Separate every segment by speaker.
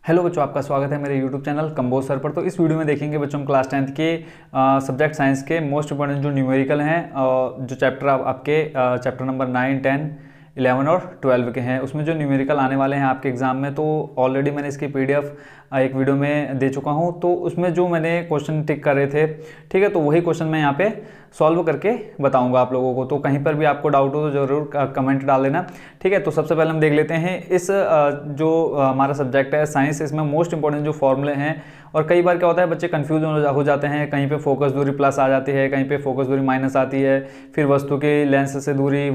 Speaker 1: Hello बच्चों, आपका स्वागत है मेरे यूट्यूब चैनल कंबोज सर पर। तो इस वीडियो में देखेंगे बच्चों क्लास 10th के सब्जेक्ट साइंस के मोस्ट इंपॉर्टेंट जो न्यूमेरिकल हैं, जो चैप्टर आपके चैप्टर नंबर 9, 10, 11 और 12 के हैं, उसमें जो न्यूमेरिकल आने वाले हैं आपके एग्जाम में। तो ऑलरेडी मैंने इसकी पीडीएफ एक वीडियो में दे चुका हूं। तो उसमें जो मैंने क्वेश्चन टिक कर रहे थे, ठीक है, तो वही क्वेश्चन मैं यहाँ पे सॉल्व करके बताऊंगा आप लोगों को। तो कहीं पर भी आपको डाउट हो तो ज़रूर कमेंट डाल देना, ठीक है। तो सबसे पहले हम देख लेते हैं इस जो हमारा सब्जेक्ट है साइंस, इसमें मोस्ट इंपॉर्टेंट जो फॉर्मूले हैं। और कई बार क्या होता है, बच्चे कंफ्यूज हो जाते हैं, कहीं पे फोकस दूरी प्लस आ जाती है, कहीं पे फोकस दूरी माइनस आती है, फिर वस्तु की लेंस से दूरी,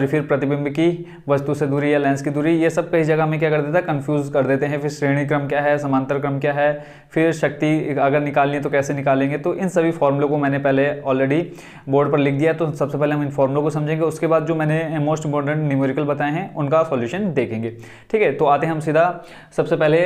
Speaker 1: फिर प्रतिबिंब की वस्तु से दूरी या लेंस की दूरी, ये सब कई जगह में क्या कर देता है, कंफ्यूज कर देते हैं। फिर श्रेणी क्रम क्या है, समांतर क्रम क्या है, फिर शक्ति अगर निकालनी है तो कैसे निकालेंगे। तो इन सभी फॉर्मूलों को मैंने पहले ऑलरेडी बोर्ड पर लिख दिया है। तो सबसे पहले हम इन फॉर्मूलों को समझेंगे, उसके बाद जो मैंने मोस्ट इंपॉर्टेंट न्यूमेरिकल बताए हैं उनका सॉल्यूशन देखेंगे, ठीक है। तो आते हैं हम सीधा, सबसे पहले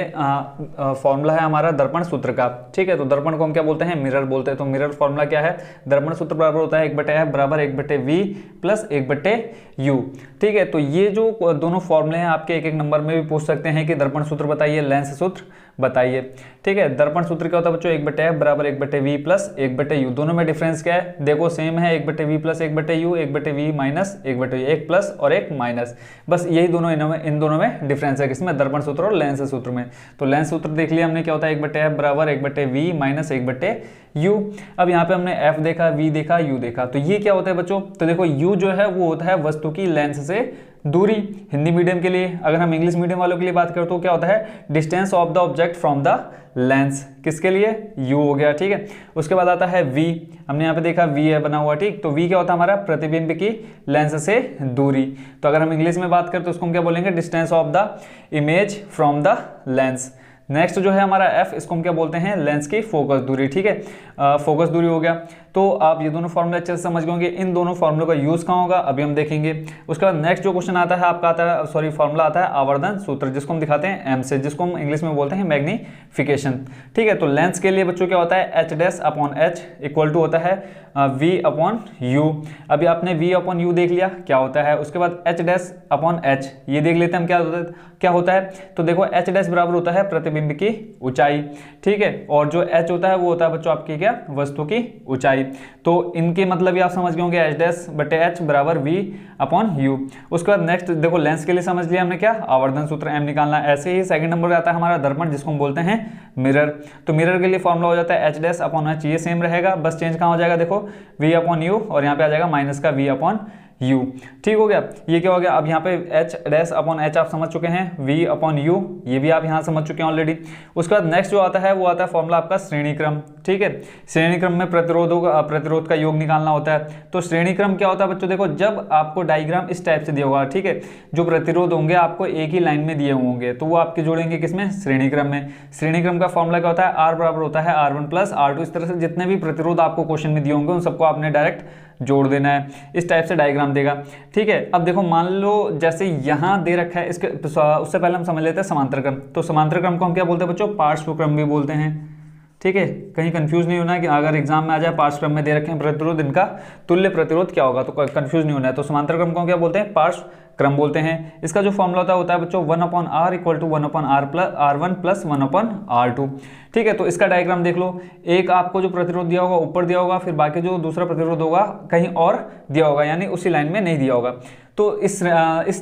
Speaker 1: फॉर्मूला है हमारा दर्पण सूत्र का, ठीक है। तो दर्पण को हम क्या बोलते हैं, मिरर बोलते हैं। तो मिरर फॉर्मूला क्या है, दर्पण सूत्र बराबर होता है 1/f बराबर 1/v प्लस 1/u, ठीक है। तो ये जो दोनों फॉर्मूले हैं आपके एक एक नंबर में भी पूछ सकते हैं कि दर्पण सूत्र बताइए, लेंस सूत्र बताइए, ठीक है। दर्पण सूत्र क्या होता है बच्चों, 1/f बराबर 1/v प्लस 1/u। दोनों में डिफरेंस क्या है, देखो सेम है, 1/v plus 1/u, 1/v minus 1/u, एक प्लस और एक माइनस, बस यही दोनों इन दोनों में डिफरेंस है, किसमें, दर्पण सूत्र और लेंस सूत्र में। तो लेंस सूत्र देख लिया हमने, क्या होता है 1/f बराबर 1/v माइनस 1/u। अब यहाँ पे हमने f देखा, v देखा, u देखा। तो ये क्या होता है बच्चों, तो देखो u जो है वो होता है वस्तु की लेंस से दूरी, हिंदी मीडियम के लिए। अगर हम इंग्लिश मीडियम वालों के लिए बात करें तो क्या होता है, distance of the object from the lens, किसके लिए, u हो गया, ठीक है। उसके बाद आता है v, हमने यहाँ पे देखा v है बना हुआ, ठीक। तो v क्या होता है हमारा, प्रतिबिंब की लेंस से दूरी। तो अगर हम इंग्लिश में बात करें तो उसको हम क्या बोलेंगे, distance of the image from the lens. Next जो है हमारा f, इसको हम क्या बोलते हैं, लेंस की फोकस दूरी, ठीक है। फोकस दूरी हो गया। तो आप ये दोनों फॉर्मूले अच्छे से समझ गए होंगे। इन दोनों फॉर्मूलों का यूज कहाँ होगा अभी हम देखेंगे। उसके बाद नेक्स्ट जो क्वेश्चन आता है आपका फॉर्मूला आता है आवर्धन सूत्र, जिसको हम दिखाते हैं m से, जिसको हम इंग्लिश में बोलते हैं मैग्निफिकेशन, ठीक है। तो लेंस के लिए बच्चों क्या होता है, h' इक्वल टू होता है v/u। अभी आपने v/u देख लिया क्या होता है। उसके बाद h' ये देख लेते हैं हम क्या होता है। तो देखो h' बराबर होता है प्रतिबिंब की ऊंचाई, ठीक है। और जो h होता है वो होता है बच्चों आपकी क्या, वस्तु की ऊंचाई। तो इनके मतलब ये आप समझ गए होंगे, h' बराबर v/u। उसके बाद नेक्स्ट देखो, लेंस के लिए समझ लिया हमने क्या, आवर्धन सूत्र m निकालना। ऐसे ही सेकंड नंबर पे आता है हमारा दर्पण, जिसको हम बोलते हैं मिरर। तो मिरर के लिए फॉर्मूला हो जाता है h'/h, ये सेम रहेगा, बस चेंज कहाँ हो जाएगा, देखो v/u, और यहाँ पे आ जाएगा माइनस का v/u, ठीक हो गया। ये क्या हो गया, अब यहाँ पे h'/h आप समझ चुके हैं, v/u ये भी आप यहाँ समझ चुके हैं ऑलरेडी। उसके बाद नेक्स्ट जो आता है वो आता है फॉर्मूला आपका श्रेणी क्रम, ठीक है। श्रेणी क्रम में प्रतिरोध का योग निकालना होता है। तो श्रेणी क्रम क्या होता है बच्चों, देखो जब आपको डायग्राम इस टाइप से दिया होगा, ठीक है, जो प्रतिरोध होंगे आपको एक ही लाइन में दिए होंगे, तो वो आपके जोड़ेंगे किसमें, श्रेणी क्रम में। श्रेणी क्रम का फॉर्मूला क्या होता है, r बराबर होता है r1 प्लस r2। इस तरह से जितने भी प्रतिरोध आपको क्वेश्चन में दिए होंगे उन सबको आपने डायरेक्ट जोड़ देना है, इस टाइप से डायग्राम देगा, ठीक है। अब देखो मान लो जैसे यहाँ दे रखा है, इसके उससे पहले हम समझ लेते हैं समांतर क्रम। तो समांतर क्रम को हम क्या बोलते हैं बच्चों, पार्श्व क्रम भी बोलते हैं, ठीक है। कहीं कंफ्यूज नहीं होना है कि अगर एग्जाम में आ जाए पार्श्व क्रम में दे रखे हैं प्रतिरोध, इनका तुल्य प्रतिरोध क्या होगा, तो कंफ्यूज नहीं होना है। तो समांतर क्रम को क्या बोलते हैं, पार्श्व क्रम बोलते हैं। इसका जो फॉर्मूला होता है बच्चों 1/r equal to 1/r1 plus 1/r2, ठीक है। तो इसका डायग्राम देख लो, एक आपको जो प्रतिरोध दिया होगा ऊपर दिया होगा, फिर बाकी जो दूसरा प्रतिरोध होगा कहीं और दिया होगा, यानी उसी लाइन में नहीं दिया होगा। तो इस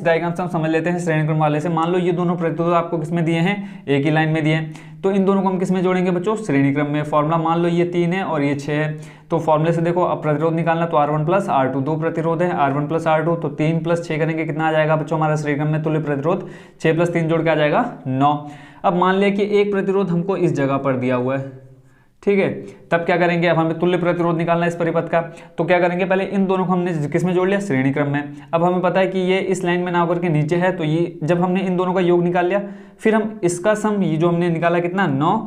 Speaker 1: डायग्राम से हम समझ लेते हैं श्रेणी क्रम वाले से। मान लो ये दोनों प्रतिरोध आपको किसमें दिए हैं, एक ही लाइन में दिए हैं, तो इन दोनों को हम किसमें जोड़ेंगे बच्चों, श्रेणी क्रम में। फॉर्मूला मान लो ये 3 है और ये 6 है। तो फॉर्मूले से देखो अब प्रतिरोध निकालना, तो r1 प्लस r2, दो प्रतिरोध है r1 प्लस r2, तो 3 प्लस 6 करेंगे कितना आ जाएगा बच्चों हमारा श्रेणी क्रम में तुल्य प्रतिरोध, 6 प्लस 3 जोड़ के आ जाएगा 9। अब मान लिया कि एक प्रतिरोध हमको इस जगह पर दिया हुआ है, ठीक है। तब क्या करेंगे, अब हमें तुल्य प्रतिरोध निकालना है इस परिपथ का। तो क्या करेंगे, पहले इन दोनों को हमने किस में जोड़ लिया, श्रेणी क्रम में। अब हमें पता है कि ये इस लाइन में ना होकर के नीचे है, तो ये जब हमने इन दोनों का योग निकाल लिया, फिर हम इसका सम, ये जो हमने निकाला कितना 9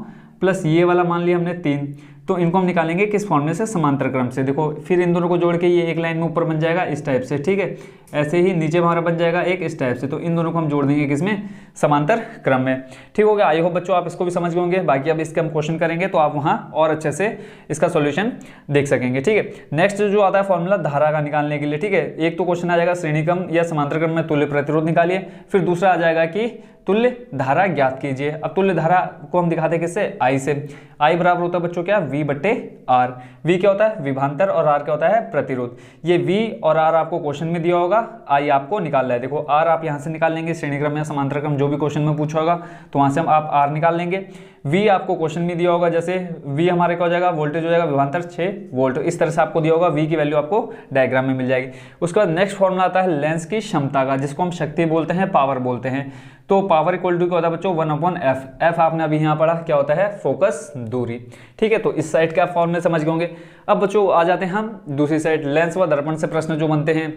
Speaker 1: प्लस ये वाला मान लिया हमने 3, तो इनको हम निकालेंगे किस फॉर्मूले से, समांतर क्रम से। देखो फिर इन दोनों को जोड़ के ये एक लाइन में ऊपर बन जाएगा इस टाइप से, ठीक है। ऐसे ही नीचे हमारा बन जाएगा एक इस टाइप से। तो इन दोनों को हम जोड़ देंगे किसमें, समांतर क्रम में, ठीक हो गया। आई होप बच्चों आप इसको भी समझ गए होंगे। बाकी अब इसके हम क्वेश्चन करेंगे तो आप वहां और अच्छे से इसका सॉल्यूशन देख सकेंगे, ठीक है। नेक्स्ट जो आता है फॉर्मूला धारा का निकालने के लिए, ठीक है। एक तो क्वेश्चन आ जाएगा श्रेणी क्रम या समांतर क्रम में तुल्य प्रतिरोध निकालिए, फिर दूसरा आ जाएगा कि तुल्य धारा ज्ञात कीजिए। अब तुल्य धारा को हम दिखाते हैं किससे, I से। I बराबर होता है बच्चों क्या, V बट्टे R। V क्या होता है, विभवांतर, और R क्या होता है, प्रतिरोध। ये V और R आपको क्वेश्चन में दिया होगा, I आपको निकालना है। देखो R आप यहाँ से निकाल लेंगे, श्रेणी क्रम या समांतर क्रम जो भी क्वेश्चन में पूछा होगा तो वहाँ से हम आप R निकाल लेंगे। V आपको क्वेश्चन में दिया होगा, जैसे V हमारे क्या हो जाएगा, वोल्टेज हो जाएगा विभवांतर 6 वोल्ट, इस तरह से आपको दिया होगा। V की वैल्यू आपको डायग्राम में मिल जाएगी। उसके बाद नेक्स्ट फॉर्मूला आता है लेंस की क्षमता का, जिसको हम शक्ति बोलते हैं, पावर बोलते हैं। तो पावर इक्वल टू क्या होता है बच्चों, 1/f। f आपने अभी यहाँ पढ़ा क्या होता है, फोकस दूरी। ठीक है, तो इस साइड का फॉर्मूले समझ गए होंगे। अब बच्चों आ जाते हैं हम दूसरी साइड, लेंस व दर्पण से प्रश्न जो बनते हैं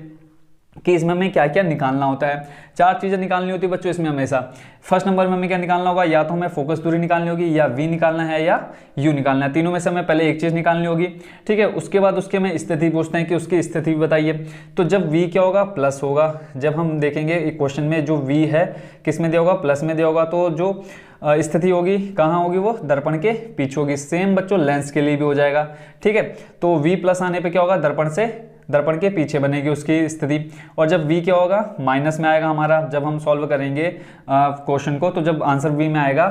Speaker 1: कि इसमें हमें क्या क्या निकालना होता है। 4 चीज़ें निकालनी होती है बच्चों इसमें हमेशा। फर्स्ट नंबर में हमें क्या निकालना होगा, या तो हमें फोकस दूरी निकालनी होगी, या V निकालना है, या U निकालना है। तीनों में से हमें पहले एक चीज़ निकालनी होगी। ठीक है, उसके बाद उसके में स्थिति पूछते हैं कि उसकी स्थिति बताइए। तो जब V क्या होगा, प्लस होगा। जब हम देखेंगे क्वेश्चन में जो V है किस में दिया होगा, प्लस में दिया होगा, तो जो स्थिति होगी कहाँ होगी, वो दर्पण के पीछे होगी। सेम बच्चों लेंस के लिए भी हो जाएगा। ठीक है, तो V प्लस आने पे क्या होगा, दर्पण के पीछे बनेगी उसकी स्थिति। और जब V क्या होगा, माइनस में आएगा हमारा, जब हम सॉल्व करेंगे क्वेश्चन को, तो जब आंसर V में आएगा,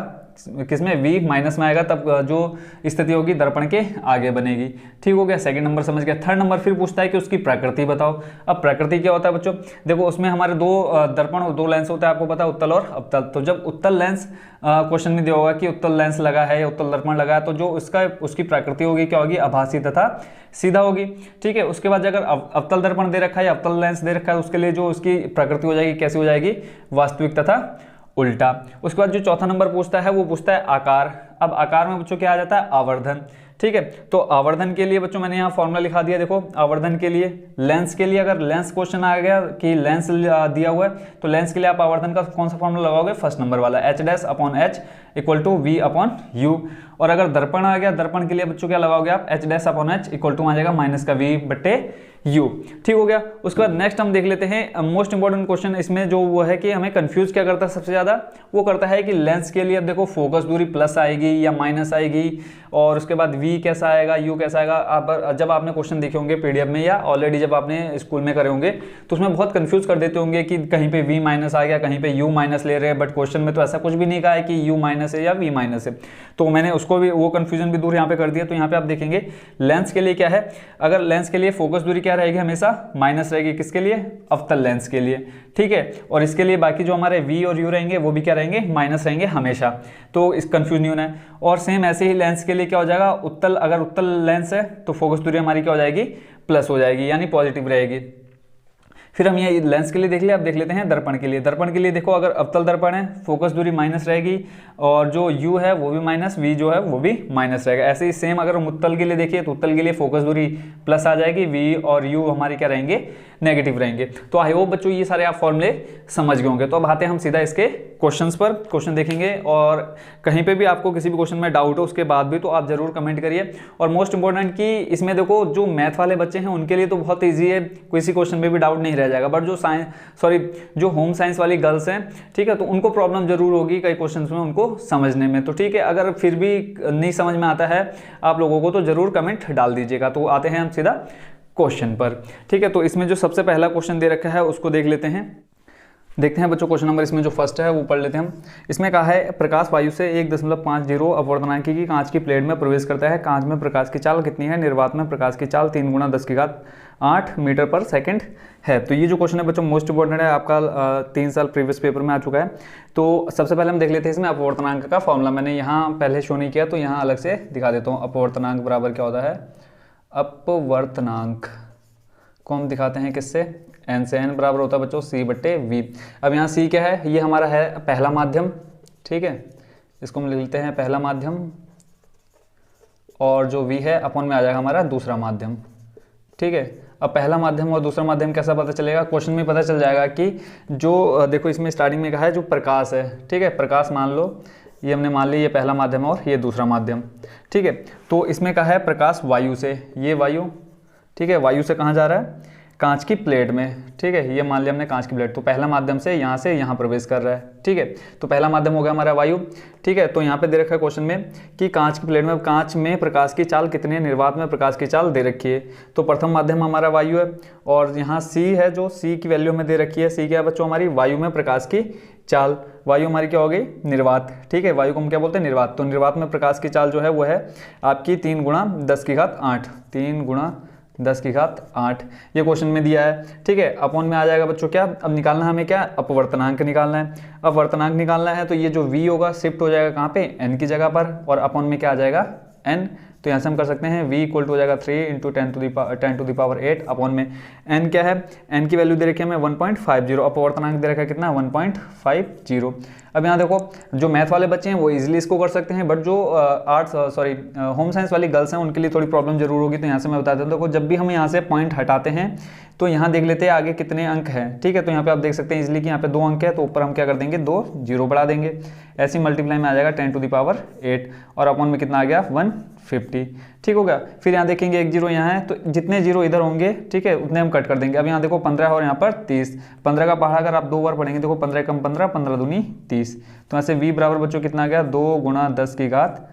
Speaker 1: किसमें, V माइनस में आएगा, तब जो स्थिति होगी दर्पण के आगे बनेगी। ठीक हो गया, सेकंड नंबर समझ गया। थर्ड नंबर फिर पूछता है कि उसकी प्रकृति बताओ। अब प्रकृति क्या होता है बच्चों, देखो उसमें हमारे 2 दर्पण और 2 लेंस होता है, आपको पता है, उत्तल और अवतल। तो जब उत्तल लेंस क्वेश्चन में दिया होगा कि उत्तल लेंस लगा है या उत्तल दर्पण लगा है, तो जो उसकी प्रकृति होगी क्या होगी, आभासी तथा सीधा होगी। ठीक है, उसके बाद अगर अवतल दर्पण दे रखा है या अवतल लेंस दे रखा है, उसके लिए जो उसकी प्रकृति हो जाएगी, कैसी हो जाएगी, वास्तविक तथा उल्टा। उसके बाद जो चौथा नंबर पूछता है वो पूछता है आकार। अब आकार में बच्चों क्या आ जाता है, आवर्धन। ठीक है, तो आवर्धन के लिए बच्चों मैंने यहाँ फॉर्मूला लिखा दिया। देखो आवर्धन के लिए, लेंस के लिए, अगर लेंस क्वेश्चन आ गया कि लेंस दिया हुआ है, तो लेंस के लिए आप आवर्धन का कौन सा फॉर्मूला लगाओगे, फर्स्ट नंबर वाला, H' इक्वल टू V/U। और अगर दर्पण आ गया, दर्पण के लिए बच्चों क्या लगाओगे आप, H' इक्वल टू आ जाएगा माइनस का V/U। ठीक हो गया। उसके बाद नेक्स्ट हम देख लेते हैं मोस्ट इंपॉर्टेंट क्वेश्चन इसमें जो वो है कि हमें कंफ्यूज क्या करता है सबसे ज्यादा, वो करता है कि लेंस के लिए अब देखो फोकस दूरी प्लस आएगी या माइनस आएगी, और उसके बाद V कैसा आएगा, U कैसा आएगा। आप जब आपने क्वेश्चन देखे होंगे PDF में या ऑलरेडी जब आपने स्कूल में करे होंगे, तो उसमें बहुत कंफ्यूज कर देते होंगे कि कहीं पे V माइनस आ गया, कहीं पे U माइनस ले रहे हैं, बट क्वेश्चन में तो ऐसा कुछ भी नहीं कहा है कि U माइनस है या V माइनस है। तो मैंने उसको भी, वो कंफ्यूजन भी दूर यहाँ पे कर दिया। तो यहाँ पे आप देखेंगे लेंस के लिए क्या है, अगर लेंस के लिए फोकस दूरी क्या रहेगी, हमेशा माइनस रहेगी। किसके लिए, अवतल लेंस के लिए। ठीक है, और इसके लिए बाकी जो हमारे V और U रहेंगे वो भी क्या रहेंगे, माइनस रहेंगे हमेशा। तो इस कंफ्यूज नहीं होना है। और सेम ऐसे ही लेंस के लिए क्या हो जाएगा, उत्तल, अगर उत्तल लेंस है तो फोकस दूरी हमारी क्या हो जाएगी, प्लस हो जाएगी, यानी पॉजिटिव रहेगी। फिर हम ये लेंस के लिए देख लिया, अब देख लेते हैं दर्पण के लिए। दर्पण के लिए देखो, अगर अवतल दर्पण है फोकस दूरी माइनस रहेगी, और जो U है वो भी माइनस, V जो है वो भी माइनस रहेगा। ऐसे ही सेम अगर हम उत्तल के लिए देखिए, तो उत्तल के लिए फोकस दूरी प्लस आ जाएगी, V और U हमारी क्या रहेंगे, नेगेटिव रहेंगे। तो आई होप बच्चों ये सारे आप फॉर्मूले समझ गए होंगे। तो अब आते हैं हम सीधा इसके क्वेश्चंस पर, क्वेश्चन देखेंगे। और कहीं पे भी आपको किसी भी क्वेश्चन में डाउट हो उसके बाद भी तो आप जरूर कमेंट करिए। और मोस्ट इंपॉर्टेंट कि इसमें देखो जो मैथ वाले बच्चे हैं उनके लिए तो बहुत ईजी है, किसी क्वेश्चन में भी डाउट नहीं रह जाएगा। बट जो होम साइंस वाली गर्ल्स हैं, ठीक है, तो उनको प्रॉब्लम जरूर होगी कई क्वेश्चंस में उनको समझने में। तो ठीक है, अगर फिर भी नहीं समझ में आता है आप लोगों को तो जरूर कमेंट डाल दीजिएगा। तो आते हैं हम सीधा क्वेश्चन पर। ठीक है, तो इसमें जो सबसे पहला क्वेश्चन दे रखा है उसको देख लेते हैं। देखते हैं बच्चों क्वेश्चन नंबर इसमें जो फर्स्ट है वो पढ़ लेते हैं हम। इसमें कहा है प्रकाश वायु से 1.50 अपवर्तनांकी की कांच की प्लेट में प्रवेश करता है। कांच में प्रकाश की चाल कितनी है, निर्वात में प्रकाश की चाल 3 × 10⁸ मीटर पर सेकंड है। तो ये जो क्वेश्चन है बच्चों मोस्ट इंपॉर्टेंट है, आपका 3 साल प्रीवियस पेपर में आ चुका है। तो सबसे पहले हम देख लेते हैं इसमें अपवर्तनांक का फॉर्मूला। मैंने यहाँ पहले शो नहीं किया तो यहाँ अलग से दिखा देता हूँ। अपवर्तनांक बराबर क्या होता है, अपवर्तनांक को हम दिखाते हैं किससे, n से। n बराबर होता है बच्चों C/V। अब यहाँ C क्या है, ये हमारा है पहला माध्यम। ठीक है, इसको हम लिख लेते हैं पहला माध्यम, और जो V है अपॉन में आ जाएगा हमारा दूसरा माध्यम। ठीक है, अब पहला माध्यम और दूसरा माध्यम कैसा पता चलेगा, क्वेश्चन में पता चल जाएगा कि जो देखो इसमें स्टार्टिंग में कहा है जो प्रकाश है, ठीक है, प्रकाश मान लो ये हमने मान लिया ये पहला माध्यम और ये दूसरा माध्यम। ठीक है, तो इसमें कहा है प्रकाश वायु से, ये वायु, ठीक है, वायु से कहाँ जा रहा है, कांच की प्लेट में, ठीक है, ये मान लिया हमने कांच की प्लेट, तो पहला माध्यम से यहाँ प्रवेश कर रहा है, ठीक है। तो पहला माध्यम हो गया हमारा वायु, ठीक है। तो यहाँ पे दे रखा है क्वेश्चन में कि कांच की प्लेट में कांच में प्रकाश की चाल कितनी है, निर्वात में प्रकाश की चाल दे रखी है। तो प्रथम माध्यम हमारा वायु है, और यहाँ सी है, जो सी की वैल्यू हमें दे रखी है। सी क्या है बच्चों, हमारी वायु में प्रकाश की चाल। वायु हमारी क्या हो गई, निर्वात, ठीक है। वायु को हम क्या बोलते हैं, निर्वात। तो निर्वात में प्रकाश की चाल जो है वो है आपकी 3 गुणा 10 की घात 8, 3 गुणा 10 की घात 8, ये क्वेश्चन में दिया है, ठीक है। अपॉन में आ जाएगा बच्चों क्या, अब निकालना हमें क्या, अपवर्तनांक निकालना है। अपवर्तनांक निकालना है तो ये जो v होगा शिफ्ट हो जाएगा कहाँ पे, n की जगह पर, और अपॉन में क्या आ जाएगा, n। तो यहाँ से हम कर सकते हैं v इक्वल टू हो जाएगा 3 into 10 to the power 8 upon में n क्या है, n की वैल्यू दे रखी है हमें 1.50, अपवर्तनांक दे रखा है कितना, 1.50। अब यहाँ देखो जो मैथ वाले बच्चे हैं वो इजीली इसको कर सकते हैं, बट जो होम साइंस वाली गर्ल्स हैं उनके लिए थोड़ी प्रॉब्लम जरूर होगी। तो यहाँ से मैं बता देता हूँ, देखो जब भी हम यहाँ से पॉइंट हटाते हैं तो यहाँ देख लेते हैं आगे कितने अंक हैं, ठीक है। तो यहाँ पे आप देख सकते हैं इजीली कि यहाँ पे 2 अंक है, तो ऊपर हम क्या कर देंगे, 2 जीरो बढ़ा देंगे, ऐसे मल्टीप्लाई में आ जाएगा 10 टू द पावर 8, और अपॉन में कितना आ गया 150, ठीक हो गया। फिर यहाँ देखेंगे एक जीरो यहाँ है, तो जितने जीरो इधर होंगे, ठीक है, उतने हम कट कर देंगे। अब यहाँ देखो 15 और यहाँ पर 30, 15 का पहाड़ा अगर आप 2 बार पढ़ेंगे, देखो 15 कम 15, 15 दूनी 30, तो यहाँ से v बराबर बच्चों कितना आ गया, 2 गुणा 10 की घात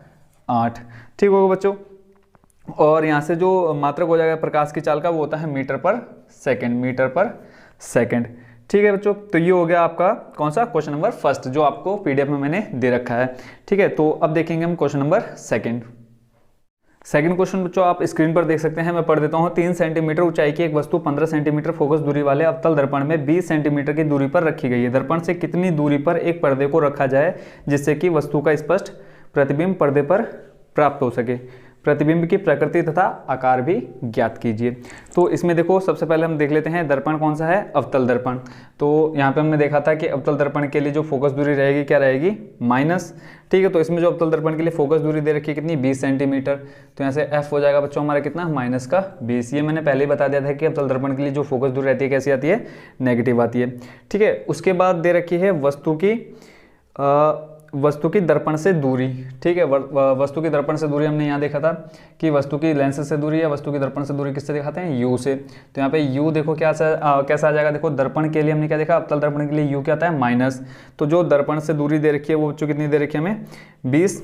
Speaker 1: 8, ठीक होगा बच्चों। और यहाँ से जो मात्रक हो जाएगा प्रकाश की चाल का, वो होता है मीटर पर सेकंड, मीटर पर सेकंड, ठीक है बच्चों। तो ये हो गया आपका कौन सा, क्वेश्चन नंबर फर्स्ट, जो आपको पीडीएफ में मैंने दे रखा है, ठीक है। तो अब देखेंगे हम क्वेश्चन नंबर सेकंड क्वेश्चन बच्चों आप स्क्रीन पर देख सकते हैं, मैं पढ़ देता हूँ। 3 सेंटीमीटर ऊंचाई की एक वस्तु 15 सेंटीमीटर फोकस दूरी वाले अवतल दर्पण में 20 सेंटीमीटर की दूरी पर रखी गई है। दर्पण से कितनी दूरी पर एक पर्दे को रखा जाए जिससे कि वस्तु का स्पष्ट प्रतिबिंब पर्दे पर प्राप्त हो सके। प्रतिबिंब की प्रकृति तथा आकार भी ज्ञात कीजिए। तो इसमें देखो सबसे पहले हम देख लेते हैं दर्पण कौन सा है, अवतल दर्पण। तो यहाँ पे हमने देखा था कि अवतल दर्पण के लिए जो फोकस दूरी रहेगी क्या रहेगी, माइनस, ठीक है। तो इसमें जो अवतल दर्पण के लिए फोकस दूरी दे रखी है कितनी, 20 सेंटीमीटर। तो यहाँ से f हो जाएगा बच्चों हमारा कितना, माइनस का 20। ये मैंने पहले ही बता दिया था कि अवतल दर्पण के लिए जो फोकस दूरी रहती है कैसी आती है, नेगेटिव आती है, ठीक है। उसके बाद दे रखी है वस्तु की दर्पण से दूरी, ठीक है। वस्तु की दर्पण से दूरी हमने यहाँ देखा था कि वस्तु की लेंस से दूरी या वस्तु की दर्पण से दूरी किससे दिखाते हैं, u से। तो यहाँ पे u देखो कैसा आ जाएगा, देखो दर्पण के लिए हमने क्या देखा, अवतल दर्पण के लिए u क्या आता है, माइनस। तो जो दर्पण से दूरी दे रखी है वो बच्चों कितनी दे रखी है हमें, 20,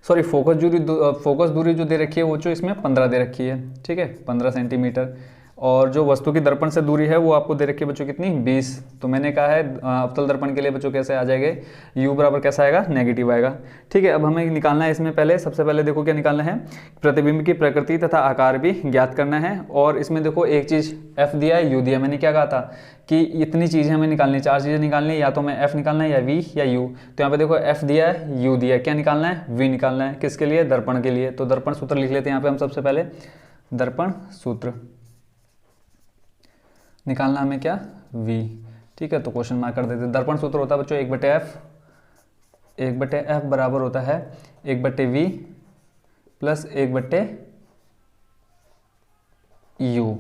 Speaker 1: सॉरी फोकस दूरी जो दे रखी है वो जो इसमें 15 दे रखी है, ठीक है, 15 सेंटीमीटर। और जो वस्तु की दर्पण से दूरी है वो आपको दे रखी है बच्चों कितनी, 20। तो मैंने कहा है अवतल दर्पण के लिए बच्चों कैसे आ जाएंगे, u बराबर कैसा आएगा, नेगेटिव आएगा, ठीक है। अब हमें निकालना है इसमें पहले, सबसे पहले देखो क्या निकालना है, प्रतिबिंब की प्रकृति तथा आकार भी ज्ञात करना है। और इसमें देखो एक चीज़ f दिया है, u दिया, मैंने क्या कहा था कि इतनी चीज़ें हमें निकालनी, 4 चीज़ें निकालनी, या तो हमें f निकालना है या v या u। तो यहाँ पे देखो f दिया है, u दिया है, क्या निकालना है, v निकालना है, किसके लिए, दर्पण के लिए। तो दर्पण सूत्र लिख लेते हैं यहाँ पे हम सबसे पहले, दर्पण सूत्र निकालना हमें क्या, v, ठीक है। तो क्वेश्चन मार्क कर देते हैं। दर्पण सूत्र होता है बच्चों 1/f बराबर होता है 1/v प्लस 1/u,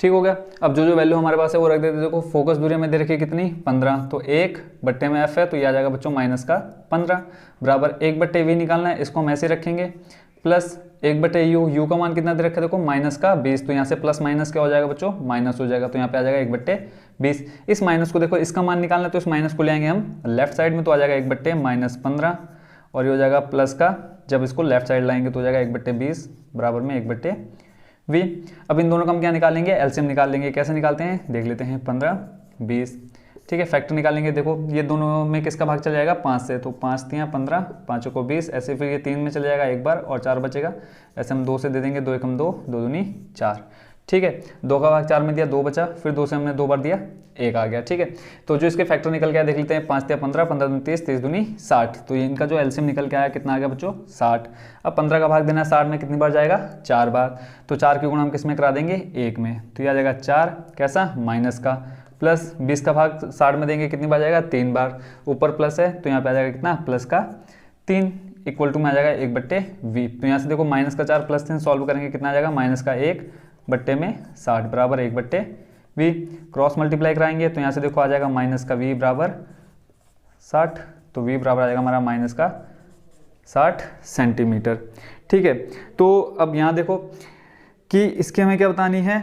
Speaker 1: ठीक हो गया। अब जो वैल्यू हमारे पास है वो रख देते हैं। देखो फोकस दूरी में दे रखी है कितनी, 15, तो 1/में f है तो ये आ जाएगा बच्चों माइनस का 15 बराबर 1/v निकालना है, इसको हम ऐसे रखेंगे, प्लस 1/u, u का मान कितना दे रखा है देखो माइनस का 20। तो यहाँ से प्लस माइनस क्या हो जाएगा बच्चों, माइनस हो जाएगा। तो यहाँ पे आ जाएगा 1/20। इस माइनस को देखो, इसका मान निकालना है तो इस माइनस को ले आएंगे हम लेफ्ट साइड में, तो आ जाएगा 1/-15, और ये हो जाएगा प्लस का, जब इसको लेफ्ट साइड लाएंगे तो हो जाएगा 1/20 बराबर में 1/v। अब इन दोनों का हम क्या निकालेंगे, एलसीएम निकाल लेंगे। कैसे निकालते हैं देख लेते हैं, 15, 20, ठीक है। फैक्टर निकालेंगे, देखो ये दोनों में किसका भाग चल जाएगा, 5 से, तो 5 तियाँ 15, 5 को 20, ऐसे फिर ये 3 में चले जाएगा एक बार और 4 बचेगा, ऐसे हम 2 से दे देंगे, 2 एकम 2, 2 दूनी 4, ठीक है। 2 का भाग 4 में दिया, 2 बचा, फिर 2 से हमने 2 बार दिया, 1 आ गया, ठीक है। तो जो इसके फैक्टर निकल के आया देख लेते हैं, 5 तिया 15, 15 दूनी 30, 30 दूनी 60। तो ये इनका जो एलसीएम निकल के आया कितना आ गया बच्चों, 60। अब 15 का भाग देना 60 में कितनी बार जाएगा, 4 बार। तो 4 की गुणा हम किस में करा देंगे, 1 में। तो ये आ जाएगा 4 कैसा, माइनस का, प्लस 20 का भाग 60 में देंगे कितनी बार जाएगा, 3 बार। ऊपर प्लस है तो यहाँ पे आ जाएगा कितना, प्लस का 3 इक्वल टू में आ जाएगा 1/v। तो यहाँ से देखो माइनस का 4 प्लस 3 सॉल्व करेंगे कितना आ जाएगा, माइनस का 1/60 बराबर 1/v। क्रॉस मल्टीप्लाई कराएंगे तो यहाँ से देखो आ जाएगा माइनस का v बराबर 60, तो v बराबर आ जाएगा हमारा माइनस का 60 सेंटीमीटर। ठीक है, तो अब यहाँ देखो कि इसके हमें क्या बतानी है।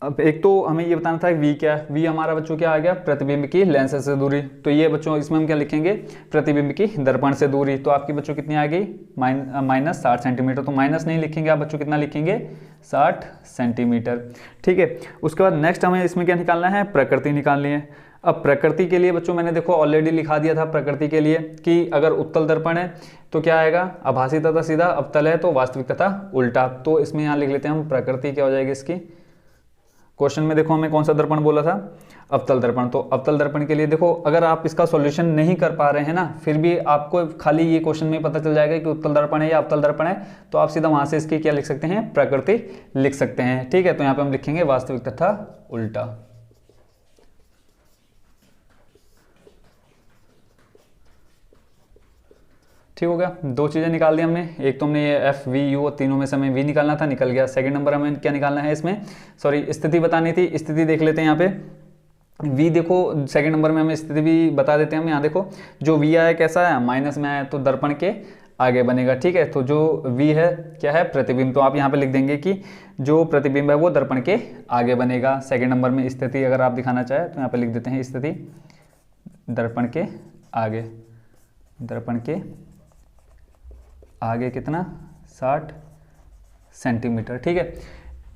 Speaker 1: अब एक तो हमें ये बताना था वी क्या है। वी हमारा बच्चों क्या आ गया, प्रतिबिंब की लेंस से दूरी। तो ये बच्चों इसमें हम क्या लिखेंगे, प्रतिबिंब की दर्पण से दूरी। तो आपकी बच्चों कितनी आ गई, माइनस 60 सेंटीमीटर। तो माइनस नहीं लिखेंगे आप बच्चों, कितना लिखेंगे, 60 सेंटीमीटर। ठीक है, उसके बाद नेक्स्ट हमें इसमें क्या निकालना है, प्रकृति निकालनी है। अब प्रकृति के लिए बच्चों मैंने देखो ऑलरेडी लिखा दिया था प्रकृति के लिए कि अगर उत्तल दर्पण है तो क्या आएगा, आभासी तथा सीधा, अवतल है तो वास्तविक तथा उल्टा। तो इसमें यहाँ लिख लेते हैं हम प्रकृति क्या हो जाएगी इसकी। क्वेश्चन में देखो हमें कौन सा दर्पण बोला था, अवतल दर्पण। तो अवतल दर्पण के लिए देखो अगर आप इसका सॉल्यूशन नहीं कर पा रहे हैं ना, फिर भी आपको खाली ये क्वेश्चन में पता चल जाएगा कि उत्तल दर्पण है या अवतल दर्पण है, तो आप सीधा वहां से इसकी क्या लिख सकते हैं, प्रकृति लिख सकते हैं। ठीक है, तो यहाँ पे हम लिखेंगे वास्तविक तथा उल्टा। ठीक हो गया, दो चीज़ें निकाल दी हमने। एक तो हमने ये एफ वी यू और तीनों में से हमें वी निकालना था, निकल गया। सेकंड नंबर हमें क्या निकालना है इसमें, सॉरी स्थिति बतानी थी। स्थिति देख लेते हैं यहाँ पे। वी देखो सेकंड नंबर में हमें स्थिति भी बता देते हैं हम। यहाँ देखो जो वी आया कैसा है, माइनस में आया तो दर्पण के आगे बनेगा। ठीक है, तो जो वी है क्या है, प्रतिबिंब। तो आप यहाँ पे लिख देंगे कि जो प्रतिबिंब है वो दर्पण के आगे बनेगा। सेकेंड नंबर में स्थिति अगर आप दिखाना चाहें तो यहाँ पे लिख देते हैं स्थिति दर्पण के आगे, दर्पण के आगे कितना, 60 सेंटीमीटर। ठीक है,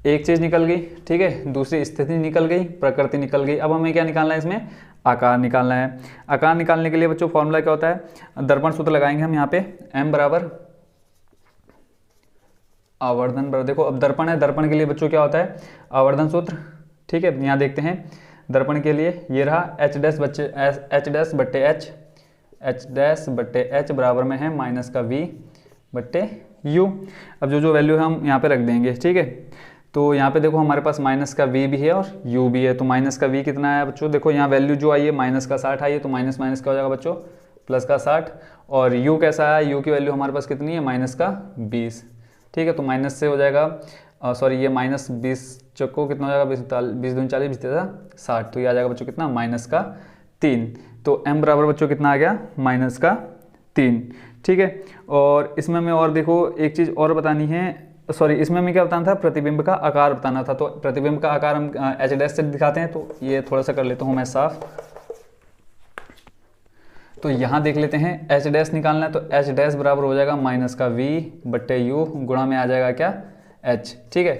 Speaker 1: एक चीज़ निकल गई। ठीक है, दूसरी स्थिति निकल गई, प्रकृति निकल गई। अब हमें क्या निकालना है इसमें, आकार निकालना है। आकार निकालने के लिए बच्चों फॉर्मूला क्या होता है, दर्पण सूत्र लगाएंगे हम यहाँ पे, m बराबर आवर्धन बराबर, देखो अब दर्पण है, दर्पण के लिए बच्चों क्या होता है, आवर्धन सूत्र। ठीक है, यहाँ देखते हैं दर्पण के लिए ये रहा h डैश बट्टे h बराबर में है माइनस का v बट्टे u। अब जो वैल्यू है हम यहाँ पे रख देंगे। ठीक है, तो यहाँ पे देखो हमारे पास माइनस का v भी है और u भी है। तो माइनस का v कितना आया बच्चों, देखो यहाँ वैल्यू जो आई है माइनस का 60 आई है, तो माइनस माइनस का हो जाएगा बच्चों प्लस का 60। और u कैसा आया, u की वैल्यू हमारे पास कितनी है, माइनस का 20। ठीक है, तो माइनस से हो जाएगा सॉरी ये माइनस 20 चौको कितना हो जाएगा, 20 दूनी 40 20 60। तो ये आ जाएगा बच्चों कितना, माइनस का 3। तो m बराबर बच्चों कितना आ गया, माइनस का 3। ठीक है, और इसमें हमें और देखो एक चीज़ और बतानी है, सॉरी इसमें हमें क्या बताना था, प्रतिबिंब का आकार बताना था। तो प्रतिबिंब का आकार हम एच डैश से दिखाते हैं। तो ये थोड़ा सा कर लेता हूँ मैं साफ। तो यहाँ देख लेते हैं एच डैश निकालना है, तो एच डैश बराबर हो जाएगा माइनस का v बट्टे u गुणा में आ जाएगा क्या, h। ठीक है,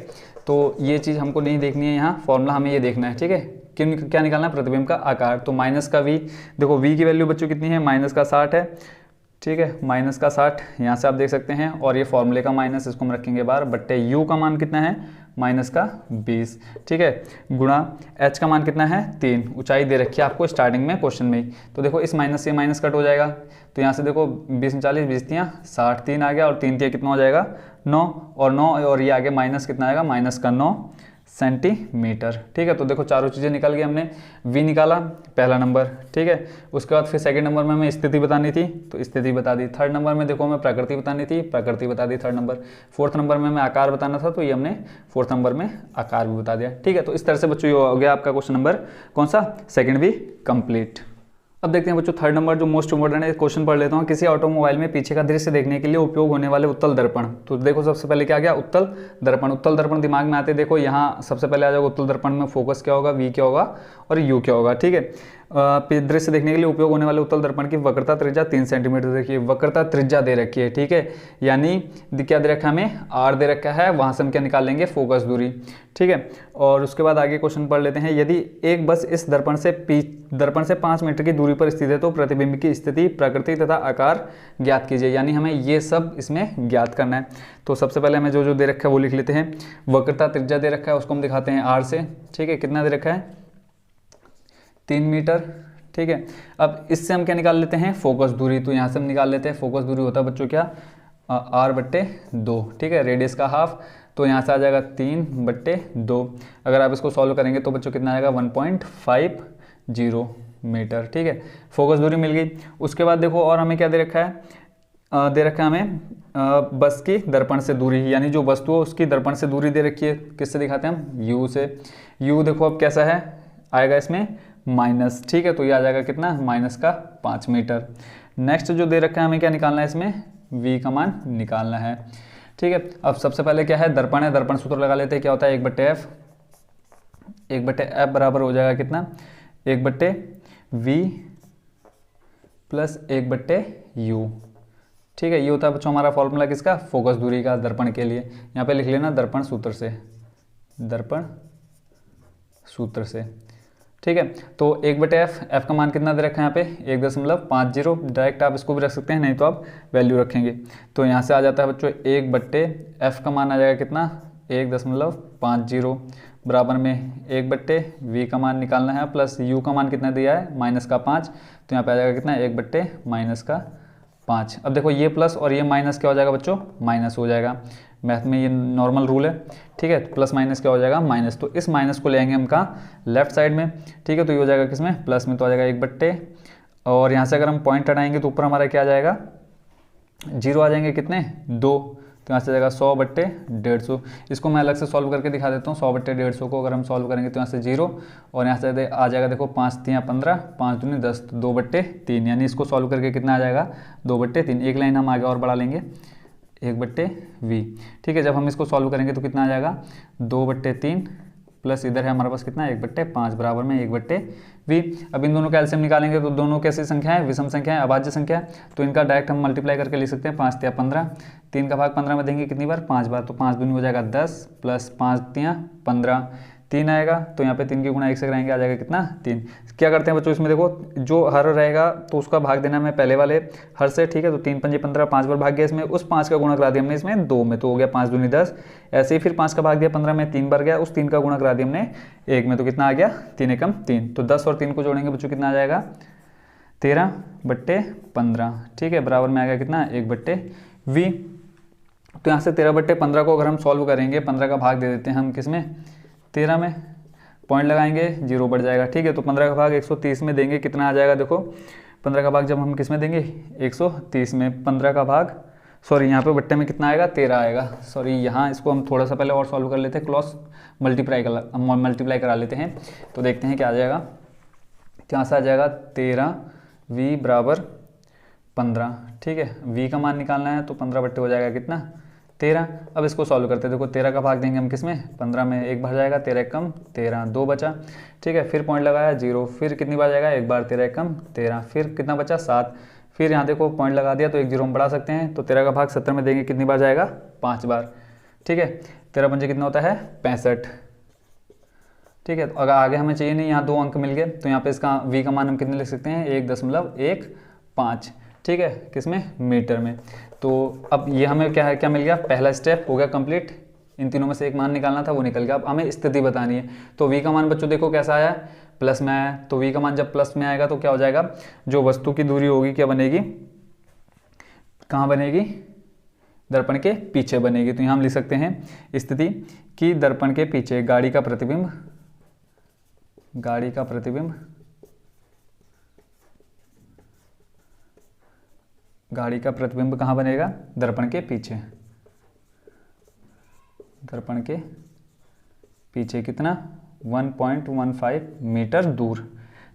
Speaker 1: तो ये चीज़ हमको नहीं देखनी है, यहाँ फॉर्मूला हमें ये देखना है। ठीक है, क्या निकालना है, प्रतिबिंब का आकार। तो माइनस का v, देखो v की वैल्यू बच्चों कितनी है, माइनस का 60 है। ठीक है, माइनस का 60 यहाँ से आप देख सकते हैं, और ये फॉर्मूले का माइनस, इसको हम रखेंगे बाहर, बट्टे u का मान कितना है, माइनस का 20। ठीक है, गुणा h का मान कितना है, 3। ऊंचाई दे रखी है आपको स्टार्टिंग में क्वेश्चन में ही। तो देखो इस माइनस से माइनस कट हो जाएगा, तो यहाँ से देखो 20 40 20 तियाँ 60, 3 आ गया, और 3 तियाँ कितना हो जाएगा, 9, और 9 और ये आगे माइनस कितना आएगा, माइनस का 9 सेंटीमीटर। ठीक है, तो देखो चारों चीज़ें निकल गई। हमने v निकाला पहला नंबर। ठीक है, उसके बाद फिर सेकंड नंबर में हमें स्थिति बतानी थी, तो स्थिति बता दी। थर्ड नंबर में देखो हमें प्रकृति बतानी थी, प्रकृति बता दी थर्ड नंबर। फोर्थ नंबर में हमें आकार बताना था, तो ये हमने फोर्थ नंबर में आकार भी बता दिया। ठीक है, तो इस तरह से बच्चों ये हो गया आपका क्वेश्चन नंबर कौन सा, सेकेंड भी कंप्लीट। अब देखते हैं बच्चों थर्ड नंबर जो मोस्ट इंपॉर्टेंट है, क्वेश्चन पढ़ लेता हूँ। किसी ऑटोमोबाइल में पीछे का दृश्य देखने के लिए उपयोग होने वाले उत्तल दर्पण। तो देखो सबसे पहले क्या गया, उत्तल दर्पण। उत्तल दर्पण दिमाग में आते देखो यहाँ सबसे पहले आ जाएगा उत्तल दर्पण में फोकस क्या होगा, वी क्या होगा और यू क्या होगा। ठीक है, दृश्य देखने के लिए उपयोग होने वाले उत्तल दर्पण की वक्रता त्रिज्या 3 सेंटीमीटर देखिए, वक्रता त्रिज्या दे रखी है। ठीक है, यानी क्या दे रखा है हमें, आर दे रखा है, वहां से हम क्या निकाल लेंगे, फोकस दूरी। ठीक है, और उसके बाद आगे क्वेश्चन पढ़ लेते हैं। यदि एक बस इस दर्पण से 5 मीटर की दूरी पर स्थित है तो प्रतिबिंब की स्थिति, प्रकृति तथा आकार ज्ञात कीजिए। यानी हमें ये सब इसमें ज्ञात करना है। तो सबसे पहले हमें जो दे रखा है वो लिख लेते हैं। वक्रता त्रिज्या दे रखा है, उसको हम दिखाते हैं आर से। ठीक है, कितना दे रखा है, 3 मीटर। ठीक है, अब इससे हम क्या निकाल लेते हैं, फोकस दूरी। तो यहाँ से हम निकाल लेते हैं फोकस दूरी होता है बच्चों क्या, r/2। ठीक है, रेडियस का हाफ, तो यहाँ से आ जाएगा 3/2। अगर आप इसको सॉल्व करेंगे तो बच्चों कितना आएगा, 1.50 मीटर। ठीक है, फोकस दूरी मिल गई। उसके बाद देखो और हमें क्या दे रखा है, दे रखा है हमें बस की दर्पण से दूरी, यानी जो वस्तु है उसकी दर्पण से दूरी दे रखी है। किससे दिखाते हैं हम, u से। u देखो अब कैसा है, आएगा इसमें माइनस। ठीक है, तो ये आ जाएगा कितना, माइनस का 5 मीटर। नेक्स्ट जो दे रखा है हमें क्या निकालना है इसमें, v का मान निकालना है। ठीक है, अब सबसे पहले क्या है, दर्पण है, दर्पण सूत्र लगा लेते हैं। क्या होता है 1/f, 1/f बराबर हो जाएगा कितना, 1/v प्लस 1/u। ठीक है, ये होता है बच्चों हमारा फॉर्मूला किसका, फोकस दूरी का दर्पण के लिए। यहाँ पे लिख लेना दर्पण सूत्र से, दर्पण सूत्र से। ठीक है, तो 1/f, f का मान कितना दे रखा है यहाँ पे 1.50। डायरेक्ट आप इसको भी रख सकते हैं, नहीं तो आप वैल्यू रखेंगे। तो यहाँ से आ जाता है बच्चों 1/f का मान आ जाएगा कितना 1.50 बराबर में 1/v का मान निकालना है प्लस u का मान कितना दिया है -5। तो यहाँ पे आ जाएगा कितना 1/-5। अब देखो ये प्लस और ये माइनस क्या हो जाएगा बच्चों, माइनस हो जाएगा। मैथ में ये नॉर्मल रूल है। ठीक है, प्लस माइनस क्या हो जाएगा, माइनस। तो इस माइनस को ले आएंगे हम कहाँ, लेफ्ट साइड में। ठीक है, तो ये हो जाएगा किसमें, प्लस में। तो आ जाएगा 1/, और यहाँ से अगर हम पॉइंट हटाएंगे तो ऊपर हमारा क्या आ जाएगा, 0 आ जाएंगे कितने, 2। तो यहाँ से आ जाएगा 100/150। इसको मैं अलग से सॉल्व करके दिखा देता हूँ। 100/150 को अगर हम सॉल्व करेंगे तो यहाँ से 0, और यहाँ से आ जाएगा देखो 5×3 = 15, 5×2 = 10, 2/3। यानी इसको सॉल्व करके कितना आ जाएगा 2/3। एक लाइन हम आगे और बढ़ा लेंगे 1/v। ठीक है, जब हम इसको सॉल्व करेंगे तो कितना आ जाएगा 2/3 प्लस इधर है हमारे पास कितना 1/5 बराबर में 1/v। अब इन दोनों का एलसीएम निकालेंगे तो दोनों कैसी संख्या है, विषम संख्या है, अभाज्य संख्या है। तो इनका डायरेक्ट हम मल्टीप्लाई करके लिख सकते हैं 5×3 = 15। 3 का भाग 15 में देंगे कितनी बार, 5 बार। तो 5×2 हो जाएगा 10 प्लस 5×3 = 15, 3 आएगा। तो यहाँ पे 3 की गुणा 1 से कराएंगे, आ जाएगा कितना 3। क्या करते हैं बच्चों, इसमें देखो जो हर रहेगा तो उसका भाग देना है पहले वाले हर से। ठीक है, तो 3 × 5 = 15, 5 बार भाग गया इसमें, उस 5 का गुणा करा दिया हमने इसमें 2 में, तो हो गया 5×2 = 10। ऐसे ही फिर 5 का भाग दिया 15 में, 3 बार गया, उस 3 का गुणा करा दिया हमने 1 में, तो कितना आ गया 3 × 3। तो 10 और 3 को जोड़ेंगे बच्चों कितना आ जाएगा 13/15। ठीक है, बराबर में आ गया कितना 1/v। तो यहाँ से 13/15 को अगर हम सॉल्व करेंगे, 15 का भाग दे देते हैं हम किसमें 13 में, पॉइंट लगाएंगे 0 बढ़ जाएगा। ठीक है, तो 15 का भाग 130 में देंगे, कितना आ जाएगा देखो 15 का भाग जब हम किस में देंगे 130 में, 15 का भाग सॉरी यहाँ पे बट्टे में कितना आएगा 13 आएगा। सॉरी, यहाँ इसको हम थोड़ा सा पहले और सॉल्व कर लेते हैं, क्रॉस मल्टीप्लाई करा लेते हैं। तो देखते हैं क्या आ जाएगा। यहाँ से आ जाएगा 13v बराबर 15। ठीक है, v का मान निकालना है तो 15 हो जाएगा कितना 13। अब इसको सॉल्व करते हैं। देखो 13 का भाग देंगे हम किस में 15 में, 1 बार जाएगा, 13 × 1 = 13, 2 बचा। ठीक है, फिर पॉइंट लगाया 0, फिर कितनी बार जाएगा 1 बार, 13 × 1 = 13, फिर कितना बचा 7। फिर यहाँ देखो पॉइंट लगा दिया तो 1 0 हम बढ़ा सकते हैं। तो 13 का भाग 70 में देंगे, कितनी बार जाएगा 5 बार। ठीक है, 13 × 5 कितना होता है 65। ठीक है, तो अगर आगे हमें चाहिए नहीं, यहाँ 2 अंक मिल गए, तो यहाँ पे इसका v का मान हम कितने लिख सकते हैं 1.15। ठीक है, किसमें मीटर में। तो अब ये हमें क्या है, क्या मिल गया, पहला स्टेप हो गया कंप्लीट। इन तीनों में से एक मान निकालना था, वो निकल गया। अब हमें स्थिति बतानी है। तो v का मान बच्चों देखो कैसा आया, प्लस में आया। तो v का मान जब प्लस में आएगा तो क्या हो जाएगा, जो वस्तु की दूरी होगी क्या बनेगी, कहाँ बनेगी, दर्पण के पीछे बनेगी। तो यहाँ हम लिख सकते हैं स्थिति कि दर्पण के पीछे गाड़ी का प्रतिबिंब कहाँ बनेगा, दर्पण के पीछे। दर्पण के पीछे कितना 1.15 मीटर दूर।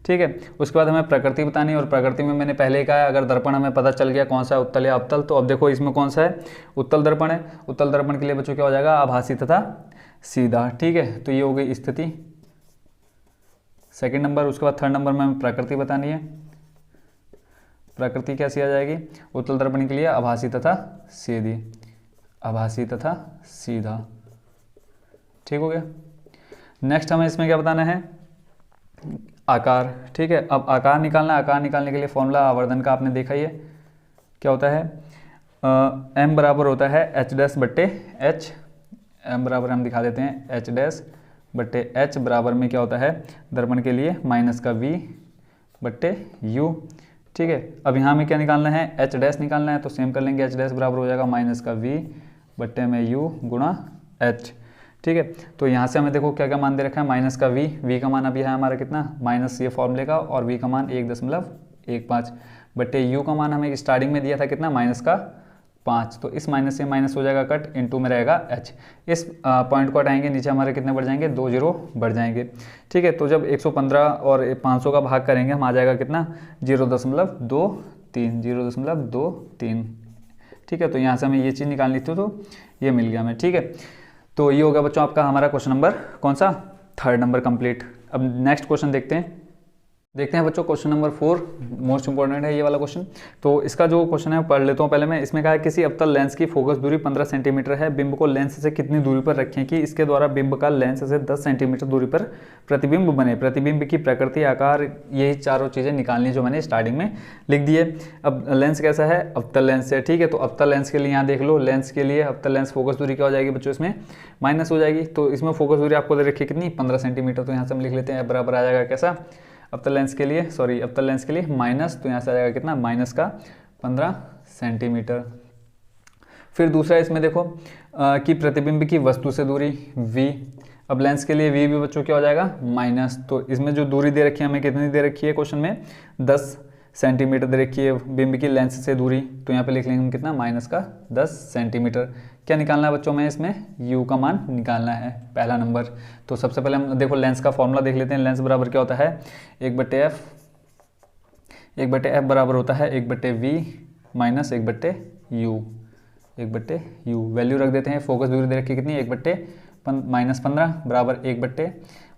Speaker 1: ठीक है, उसके बाद हमें प्रकृति बतानी है। और प्रकृति में मैंने पहले ही कहा है, अगर दर्पण हमें पता चल गया कौन सा है, उत्तल या अवतल। तो अब देखो इसमें कौन सा है, उत्तल दर्पण है। उत्तल दर्पण के लिए बच्चों क्या हो जाएगा, आभासी तथा सीधा। ठीक है, तो ये हो गई स्थिति सेकंड नंबर। उसके बाद थर्ड नंबर में हमें प्रकृति बतानी है। प्रकृति कैसी आ जाएगी, उत्तल दर्पण के लिए आभासी तथा सीधी, आभासी तथा सीधा। ठीक हो गया। नेक्स्ट हमें इसमें क्या बताना है, आकार। ठीक है, अब आकार निकालना है। आकार निकालने के लिए फॉर्मूला आवर्धन का आपने देखा ही है, क्या होता है m बराबर होता है h'/h। m बराबर हम दिखा देते हैं h'/h बराबर में क्या होता है, दर्पण के लिए -v/u। ठीक है, अब यहाँ में क्या निकालना है, h' निकालना है। तो सेम कर लेंगे, h' बराबर हो जाएगा -v/u गुणा h। ठीक है, तो यहाँ से हमें देखो क्या क्या मान दे रखा है, -v का मान अभी है हमारा कितना, माइनस ये फॉर्मूले का, और v का मान 1.15 बटे u का मान हमें स्टार्टिंग में दिया था कितना -5। तो इस माइनस से माइनस हो जाएगा कट, इनटू में रहेगा h। इस पॉइंट को हटाएंगे, नीचे हमारे कितने बढ़ जाएंगे, 2 0 बढ़ जाएंगे। ठीक है, तो जब 115 और 500 का भाग करेंगे हम, आ जाएगा कितना 0.23। ठीक है। तो यहाँ से हमें ये चीज़ निकालनी थी, तो ये मिल गया हमें, ठीक है। तो ये हो गया बच्चों आपका हमारा क्वेश्चन नंबर कौन सा, 3rd नंबर कंप्लीट। अब नेक्स्ट क्वेश्चन देखते हैं बच्चों, क्वेश्चन नंबर 4 मोस्ट इंपॉर्टेंट है ये वाला क्वेश्चन। तो इसका जो क्वेश्चन है पढ़ लेता हूँ पहले मैं। इसमें कहा है किसी अवतल लेंस की फोकस दूरी 15 सेंटीमीटर है, बिंब को लेंस से कितनी दूरी पर रखें कि इसके द्वारा बिंब का लेंस से 10 सेंटीमीटर दूरी पर प्रतिबिंब बने, प्रतिबिंब की प्रकृति, आकार, यही चारों चीज़ें निकालनी जो मैंने स्टार्टिंग में लिख दी है। अब लेंस कैसा है, अवतल लेंस है, ठीक है। तो अवतल लेंस के लिए यहाँ देख लो, लेंस के लिए अवतल लेंस फोकस दूरी क्या हो जाएगी बच्चों, इसमें माइनस हो जाएगी। तो इसमें फोकस दूरी आपको दे रखी कितनी, 15 सेंटीमीटर। तो यहाँ से हम लिख लेते हैं बराबर आ जाएगा कैसा, अवतल लेंस के लिए माइनस, तो यहाँ से आ जाएगा कितना, माइनस का 15 सेंटीमीटर। फिर दूसरा इसमें देखो कि प्रतिबिंब की वस्तु से दूरी v। अब लेंस के लिए v भी बच्चों क्या हो जाएगा, माइनस। तो इसमें जो दूरी दे रखी है हमें कितनी दे रखी है क्वेश्चन में, 10 सेंटीमीटर दे रखी है बिंब की लेंस से दूरी। तो यहाँ पे लिख लेंगे हम कितना, माइनस का 10 सेंटीमीटर। क्या निकालना है बच्चों में, इसमें u का मान निकालना है, पहला नंबर। तो सबसे पहले हम देखो लेंस का फॉर्मूला देख लेते हैं। लेंस बराबर क्या होता है, 1/f बराबर होता है 1/v माइनस 1/u। वैल्यू रख देते हैं। फोकस दूरी दे रखी कितनी, 1/-15 बराबर 1/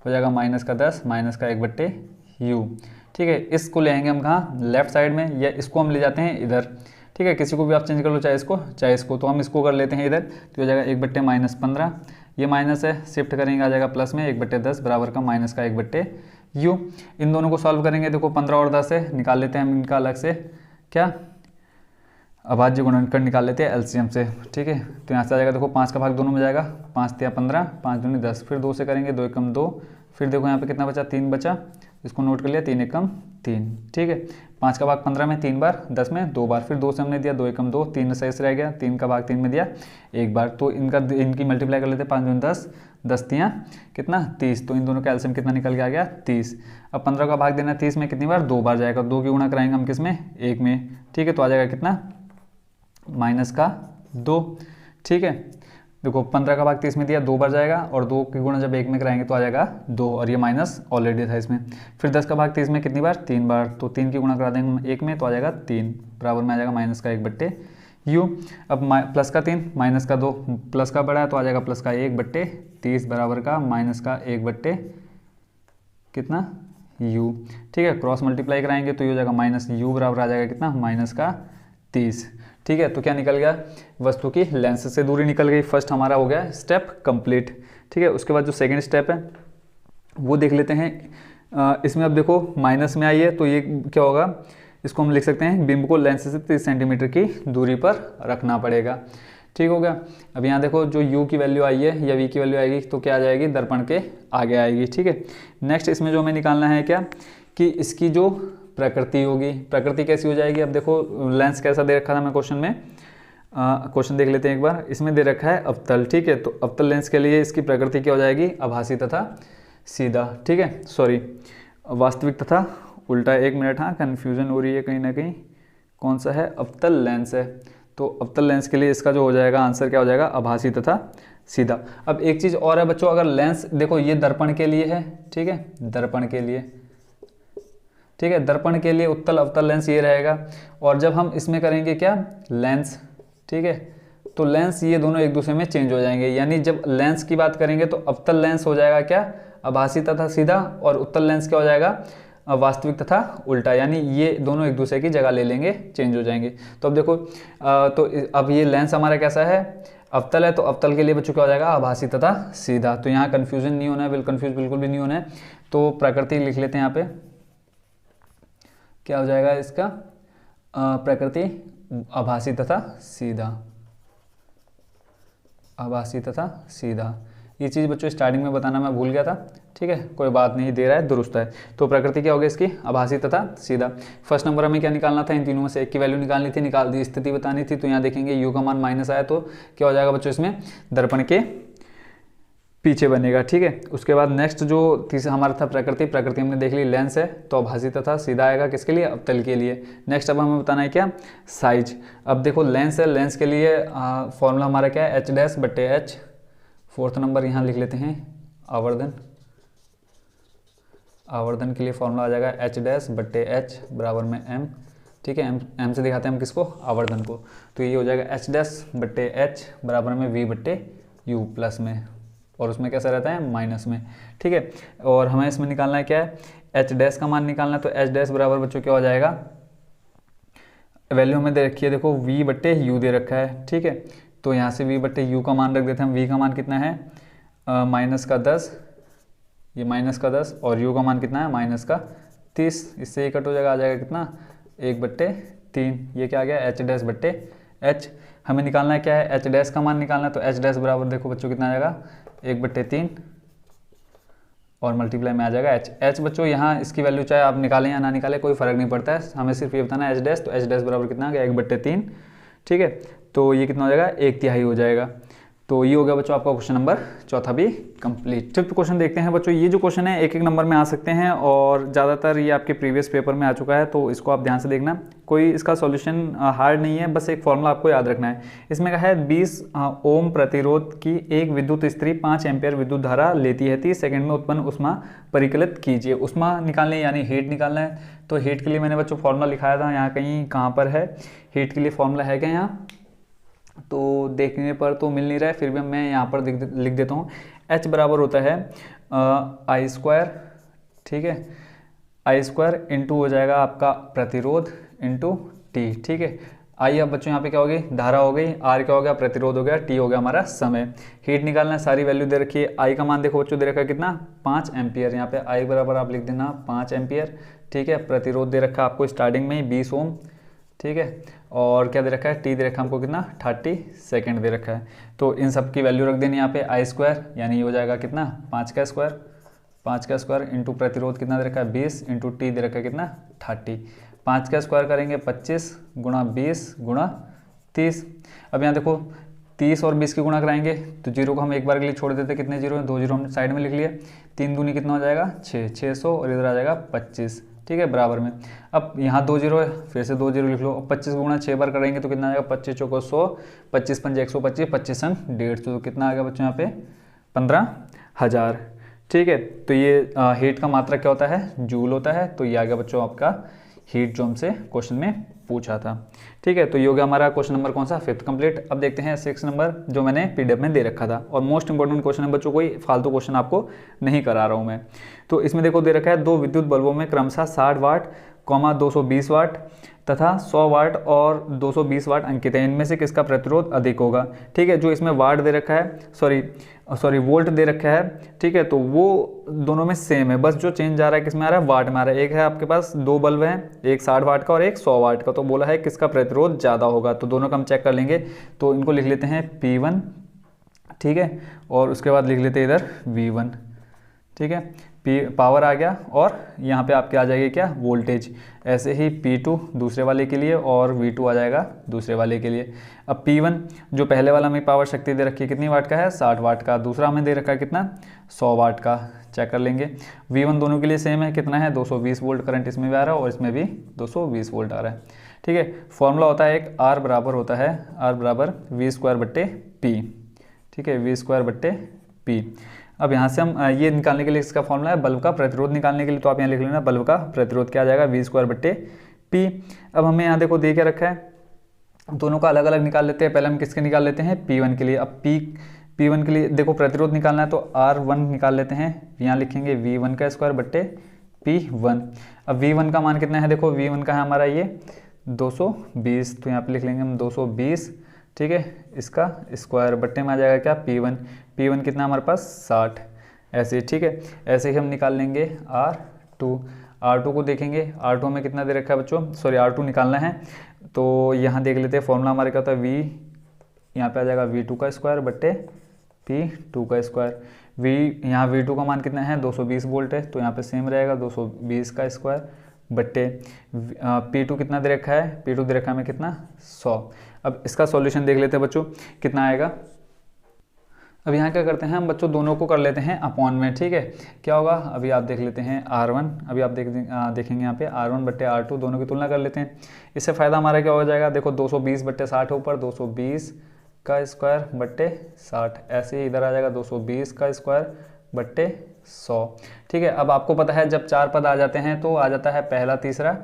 Speaker 1: हो जाएगा माइनस का 10 माइनस का 1/u, ठीक है। इसको ले आएंगे हम कहाँ, लेफ्ट साइड में, या इसको हम ले जाते हैं इधर, ठीक है। किसी को भी आप चेंज कर लो, चाहे इसको चाहे इसको। तो हम इसको कर लेते हैं इधर, तो हो जाएगा 1/-15, ये माइनस है, शिफ्ट करेंगे आ जाएगा प्लस में 1/10 बराबर का माइनस का 1/u। इन दोनों को सॉल्व करेंगे, देखो 15 और 10 है, निकाल लेते हैं हम इनका अलग से, क्या अभाज्य गुणनखंड निकाल लेते हैं एलसीएम से, ठीक है। तो यहाँ से आ जाएगा, देखो 5 का भाग दोनों में जाएगा, 5 या 15, 5 दूनी 10, फिर 2 से करेंगे, 2 एकम 2, फिर देखो यहाँ पे कितना बचा, 3 बचा, इसको नोट कर लिया, 3 एकम 3, ठीक है। 5 का भाग 15 में 3 बार, 10 में 2 बार, फिर 2 से हमने दिया 2 एकम 2, 3 शेष रह गया, 3 का भाग 3 में दिया 1 बार। तो इनकी मल्टीप्लाई कर लेते हैं, 5 दूनी 10, 10 तियाँ कितना 30। तो इन दोनों का एलसीएम कितना निकल के आ गया, 30। अब 15 का भाग देना 30 में कितनी बार, 2 बार जाएगा, 2 की गुणा कराएंगे हम किस में, 1 में, ठीक है। तो आ जाएगा कितना, माइनस का 2, ठीक है। देखो 15 का भाग 30 में दिया, 2 बार जाएगा, और 2 की गुणा जब 1 में कराएंगे तो आ जाएगा 2, और ये माइनस ऑलरेडी था इसमें। फिर 10 का भाग 30 में कितनी बार, 3 बार, तो 3 की गुणा करा देंगे हम 1 में, तो आ जाएगा 3 बराबर में आ जाएगा माइनस का 1/u। अब प्लस का 3 माइनस का 2, प्लस का बड़ा है तो आ जाएगा प्लस का 1/30 बराबर का माइनस का 1/ कितना u, ठीक है। क्रॉस मल्टीप्लाई कराएंगे तो ये हो जाएगा माइनस u बराबर आ जाएगा कितना, माइनस का 30, ठीक है। तो क्या निकल गया, वस्तु की लेंस से दूरी निकल गई। फर्स्ट हमारा हो गया स्टेप कंप्लीट, ठीक है। उसके बाद जो सेकंड स्टेप है वो देख लेते हैं। इसमें अब देखो माइनस में आई है, तो ये क्या होगा, इसको हम लिख सकते हैं बिंब को लेंस से 30 सेंटीमीटर की दूरी पर रखना पड़ेगा, ठीक हो गया। अब यहाँ देखो जो u की वैल्यू आई है या v की वैल्यू आएगी तो क्या आ जाएगी, दर्पण के आगे आएगी, ठीक है। नेक्स्ट इसमें जो हमें निकालना है क्या, कि इसकी जो प्रकृति होगी, प्रकृति कैसी हो जाएगी। अब देखो लेंस कैसा दे रखा था मैं क्वेश्चन में, क्वेश्चन देख लेते हैं एक बार। इसमें दे रखा है अवतल, ठीक है। तो अवतल लेंस के लिए इसकी प्रकृति क्या हो जाएगी, आभासी तथा सीधा, ठीक है, सॉरी वास्तविक तथा उल्टा। 1 मिनट, हाँ कन्फ्यूजन हो रही है कहीं ना कहीं, कौन सा है, अवतल लेंस है। तो अवतल लेंस के लिए इसका जो हो जाएगा आंसर क्या हो जाएगा, आभासी तथा सीधा। अब एक चीज़ और है बच्चों, अगर लेंस देखो ये दर्पण के लिए है, ठीक है, दर्पण के लिए, ठीक है, दर्पण के लिए उत्तल अवतल लेंस ये रहेगा। और जब हम इसमें करेंगे क्या, लेंस, ठीक है, तो लेंस ये दोनों एक दूसरे में चेंज हो जाएंगे। यानी जब लेंस की बात करेंगे तो अवतल लेंस हो जाएगा क्या, आभासी तथा सीधा, और उत्तल लेंस क्या हो जाएगा, वास्तविक तथा उल्टा। यानी ये दोनों एक दूसरे की जगह ले लेंगे, चेंज हो जाएंगे। तो अब देखो तो अब ये लेंस हमारा कैसा है, अवतल है, तो अवतल के लिए बच्चों क्या हो जाएगा, आभासी तथा सीधा। तो यहाँ कन्फ्यूजन नहीं होना है, कन्फ्यूज बिल्कुल भी नहीं होना है। तो प्रकृति लिख लेते हैं यहाँ पे, क्या हो जाएगा इसका, प्रकृति आभासी तथा सीधा, आभासी तथा सीधा। ये चीज़ बच्चों स्टार्टिंग में बताना मैं भूल गया था, ठीक है, कोई बात नहीं, दे रहा है दुरुस्त है। तो प्रकृति क्या होगी इसकी, आभासी तथा सीधा। फर्स्ट नंबर हमें क्या निकालना था, इन तीनों में से एक की वैल्यू निकालनी थी, निकाल दी, स्थिति बतानी थी। तो यहाँ देखेंगे u का मान माइनस आया तो क्या हो जाएगा बच्चों, इसमें दर्पण के पीछे बनेगा, ठीक है। उसके बाद नेक्स्ट जो तीसरा हमारा था प्रकृति, प्रकृति हमने देख ली, लेंस है तो आभासी तथा सीधा आएगा किसके लिए, अवतल के लिए। नेक्स्ट अब हमें बताना है क्या, साइज। अब देखो लेंस है, लेंस के लिए फॉर्मूला हमारा क्या है, h'/h। फोर्थ नंबर यहाँ लिख लेते हैं, आवर्धन, आवर्धन के लिए फॉर्मूला आ जाएगा h'/h बराबर में m, ठीक है, एम से दिखाते हैं हम किसको, आवर्धन को। तो ये हो जाएगा एच डैश बट्टे एच बराबर में वी बट्टे यू प्लस में, और उसमें कैसा रहता है माइनस में। ठीक है, और हमें इसमें निकालना है क्या है, एच डैश का मान निकालना है। तो एच डैश बराबर बच्चों क्या हो जाएगा, वैल्यू हमें दे रखी है देखो वी बट्टे यू दे रखा है। ठीक है, तो यहाँ से वी बट्टे यू का मान रख देते हैं हम। वी का मान कितना है -10, ये -10, और यू का मान कितना है -30। इससे ये कट हो जाएगा, आ जाएगा कितना 1/3। ये क्या आ गया एच डैश बट्टे एच। हमें निकालना है क्या है, एच डैश का मान निकालना है। तो एच डैश बराबर देखो बच्चों कितना आ जाएगा 1/3 और मल्टीप्लाई में आ जाएगा एच। एच बच्चों यहाँ इसकी वैल्यू चाहे आप निकालें या ना निकालें कोई फर्क नहीं पड़ता है, हमें सिर्फ ये बताना है एच डैश। तो एच डैश बराबर कितना आ गया 1/3। ठीक है, तो ये कितना हो जाएगा 1/3 हो जाएगा। तो ये हो गया बच्चों आपका क्वेश्चन नंबर चौथा भी कंप्लीट। फिफ्थ क्वेश्चन देखते हैं बच्चों। ये जो क्वेश्चन है एक एक नंबर में आ सकते हैं और ज़्यादातर ये आपके प्रीवियस पेपर में आ चुका है, तो इसको आप ध्यान से देखना। कोई इसका सॉल्यूशन हार्ड नहीं है, बस एक फॉर्मूला आपको याद रखना है। इसमें कहा है 20 ओम प्रतिरोध की एक विद्युत स्त्री 5 एम्पियर विद्युत धारा लेती है, 30 सेकंड में उत्पन्न ऊष्मा परिकलित कीजिए। ऊष्मा निकालने यानी हीट निकालना है। तो हीट के लिए मैंने बच्चों फॉर्मूला लिखाया था, यहाँ कहीं कहाँ पर है हीट के लिए फॉर्मूला है क्या यहाँ, तो देखने पर तो मिल नहीं रहा है, फिर भी मैं यहाँ पर लिख देता हूँ। H बराबर होता है I²। ठीक है, I² इंटू हो जाएगा आपका प्रतिरोध इंटू T। ठीक है, I अब बच्चों यहाँ पे क्या होगी, धारा हो गई, R क्या हो गया, प्रतिरोध हो गया, T हो गया हमारा समय। हीट निकालना है, सारी वैल्यू दे रखी है। I का मान देखो बच्चों दे रखा है कितना 5 एम्पियर। यहाँ पे I बराबर आप लिख देना 5 एम्पियर। ठीक है, प्रतिरोध दे रखा है आपको स्टार्टिंग में ही 20 ओम। ठीक है, और क्या दे रखा है, टी दे रखा है हमको कितना 30 सेकंड दे रखा है। तो इन सब की वैल्यू रख देनी यहाँ पे I² यानी ये हो जाएगा कितना 5 का स्क्वायर इंटू प्रतिरोध कितना दे रखा है 20 इंटू टी दे रखा है कितना 30। 5 का स्क्वायर करेंगे 25 गुणा 20 गुणा 30। अब यहाँ देखो 30 और 20 की गुणा कराएंगे तो जीरो को हम एक बार के लिए छोड़ देते, कितने जीरो हैं, 2 जीरो हम साइड में लिख लिए। 3 दूनी कितना हो जाएगा 600 और इधर आ जाएगा 25। ठीक है, बराबर में। अब यहाँ 2 जीरो है, फिर से 2 जीरो लिख लो। 25 गुणा 6 बार करेंगे तो कितना आ जाएगा 25 चौको 100, 25 पंजे 125, 25 संग 150। तो कितना आ गया बच्चों यहाँ पे 15,000। ठीक है, तो ये हीट का मात्रा क्या होता है, जूल होता है। तो ये आ गया बच्चों आपका हीट जो हमसे क्वेश्चन में पूछा था। ठीक है, तो ये हो गया हमारा क्वेश्चन नंबर कौन सा, 5th कंप्लीट। अब देखते हैं 6 नंबर जो मैंने पीडीएफ में दे रखा था, और मोस्ट इंपॉर्टेंट क्वेश्चन है बच्चों, कोई फालतू क्वेश्चन आपको नहीं करा रहा हूँ मैं। तो इसमें देखो दे रखा है 2 विद्युत बल्बों में क्रमशः 60 वाट 220 वाट तथा 100 वाट और 220 वाट अंकित है, इनमें से किसका प्रतिरोध अधिक होगा। ठीक है, जो इसमें वाट दे रखा है, सॉरी वोल्ट दे रखा है। ठीक है, तो वो दोनों में सेम है, बस जो चेंज आ रहा है किसमें आ रहा है, वाट में आ रहा है। एक है आपके पास 2 बल्ब हैं, एक 60 वाट का और एक 100 वाट का, तो बोला है किसका प्रतिरोध ज़्यादा होगा। तो दोनों का हम चेक कर लेंगे, तो इनको लिख लेते हैं P1। ठीक है, और उसके बाद लिख लेते हैं इधर V1। ठीक है, पावर आ गया और यहाँ पे आपके आ जाएगी क्या, वोल्टेज। ऐसे ही P2 दूसरे वाले के लिए और V2 आ जाएगा दूसरे वाले के लिए। अब P1 जो पहले वाला में पावर शक्ति दे रखी है कितनी वाट का है, 60 वाट का, दूसरा हमें दे रखा है कितना 100 वाट का, चेक कर लेंगे। V1 दोनों के लिए सेम है, कितना है 220 वोल्ट करंट इसमें भी आ रहा है और इसमें भी 220 वोल्ट आ रहा है। ठीक है, फॉर्मूला होता है एक R बराबर होता है R बराबर V²/P। ठीक है, V²/P। अब यहाँ से हम ये निकालने के लिए इसका फॉर्मूला है बल्ब का प्रतिरोध निकालने के लिए, तो आप यहाँ लिख लेना बल्ब का प्रतिरोध क्या आ जाएगा V²/P। अब हमें यहाँ देखो दे क्या रखा है, दोनों का अलग अलग निकाल लेते हैं। पहले हम किसके निकाल लेते हैं, P1 के लिए। अब P1 के लिए देखो प्रतिरोध निकालना है तो R1 निकाल लेते हैं, यहाँ लिखेंगे V1²/P1। अब V1 का मान कितना है, देखो V1 का है हमारा ये 220, तो यहाँ पे लिख लेंगे हम 220। ठीक है, इसका स्क्वायर बट्टे में आ जाएगा क्या P1 कितना हमारे पास 60। ऐसे ठीक है, ऐसे ही हम निकाल लेंगे R2 को देखेंगे, R2 में कितना दे रखा है बच्चों, सॉरी R2 निकालना है। तो यहाँ देख लेते हैं फॉर्मूला हमारे क्या होता है, V यहाँ पे आ जाएगा V2² का स्क्वायर। यहाँ V2 का मान कितना है 220 वोल्ट है, तो यहाँ पे सेम रहेगा 220 का स्क्वायर बट्टे P2 कितना दे रखा है, P2 दे रखा है हमें कितना 100। अब इसका सॉल्यूशन देख लेते हैं बच्चों कितना आएगा। अब यहाँ क्या करते हैं हम बच्चों, दोनों को कर लेते हैं अपॉन में। ठीक है, क्या होगा अभी आप देख लेते हैं R1, अभी आप देखेंगे यहाँ पे R1/R2 दोनों की तुलना कर लेते हैं। इससे फ़ायदा हमारा क्या हो जाएगा, देखो 220/60 ऊपर 220 का स्क्वायर बट्टे 60, ऐसे ही इधर आ जाएगा 220 का स्क्वायर बट्टे 100। ठीक है, अब आपको पता है जब 4 पद आ जाते हैं तो आ जाता है पहला तीसरा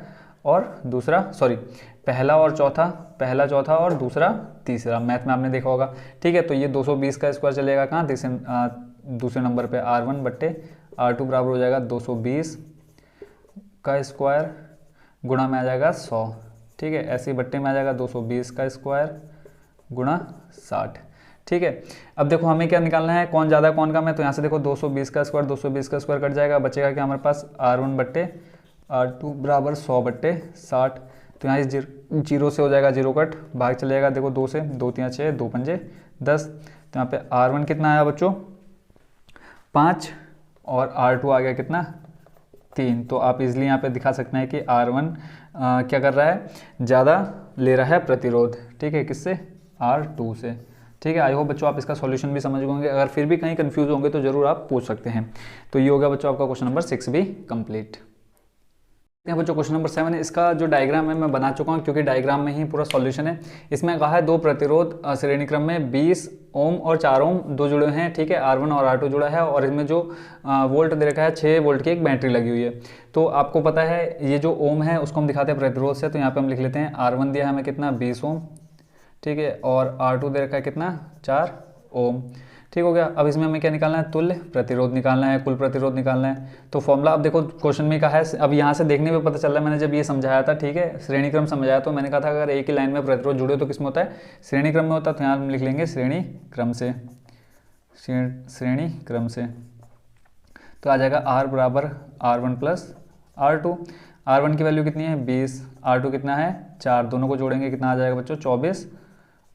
Speaker 1: और दूसरा पहला और चौथा, पहला चौथा और दूसरा तीसरा, मैथ में आपने देखा होगा। ठीक है, तो ये 220 का स्क्वायर चलेगा कहाँ, दूसरे नंबर पे R1 बट्टे R2 बराबर हो जाएगा 220 का स्क्वायर गुणा में आ जाएगा 100। ठीक है, ऐसे ही बट्टे में आ जाएगा 220 का स्क्वायर गुणा 60। ठीक है, अब देखो हमें क्या निकालना है, कौन ज़्यादा कौन कम है। तो यहाँ से देखो 220 का स्क्वायर कट जाएगा, बचेगा क्या हमारे पास R1 बट्टे R2 बराबर 100 बट्टे 60। तो यहाँ इस जीरो से हो जाएगा जीरो कट, भाग चले जाएगा देखो 2 से, 2 3 6, 2 पंजे 10। तो यहाँ पे R1 कितना आया बच्चों 5 और R2 आ गया कितना 3। तो आप इजली यहाँ पे दिखा सकते हैं कि R1 क्या कर रहा है, ज़्यादा ले रहा है प्रतिरोध। ठीक है, किससे, R2 से। ठीक है, आई होप बच्चों आप इसका सॉल्यूशन भी समझ होंगे, अगर फिर भी कहीं कंफ्यूज होंगे तो ज़रूर आप पूछ सकते हैं। तो ये हो गया बच्चों आपका क्वेश्चन नंबर 6 भी कंप्लीट। बच्चों क्वेश्चन नंबर 7 है, इसका जो डायग्राम है मैं बना चुका हूँ क्योंकि डायग्राम में ही पूरा सॉल्यूशन है। इसमें कहा है दो प्रतिरोध श्रेणी क्रम में 20 ओम और 4 ओम दो जुड़े हैं। ठीक है, R1 और R2 जुड़ा है और इसमें जो वोल्ट दे रखा है 6 वोल्ट की एक बैटरी लगी हुई है। तो आपको पता है ये जो ओम है उसको हम दिखाते हैं प्रतिरोध से। तो यहाँ पर हम लिख लेते हैं R1 दिया है हमें कितना 20 ओम। ठीक है, और R2 दे रखा है कितना 4 ओम। ठीक हो गया, अब इसमें हमें क्या निकालना है, तुल्य प्रतिरोध निकालना है, कुल प्रतिरोध निकालना है। तो फॉर्मूला अब देखो क्वेश्चन में कहा है, अब यहाँ से देखने में पता चल रहा है, मैंने जब ये समझाया था, ठीक है, श्रेणी क्रम समझाया तो मैंने कहा था अगर एक ही लाइन में प्रतिरोध जुड़े तो किसमें होता है, श्रेणी क्रम में होता है। तो यहाँ हम लिख लेंगे श्रेणी क्रम से, श्रेणी क्रम से। तो आ जाएगा R बराबर R1 प्लस R2। R1 की वैल्यू कितनी है 20, R2 कितना है 4, दोनों को जोड़ेंगे कितना आ जाएगा बच्चों 24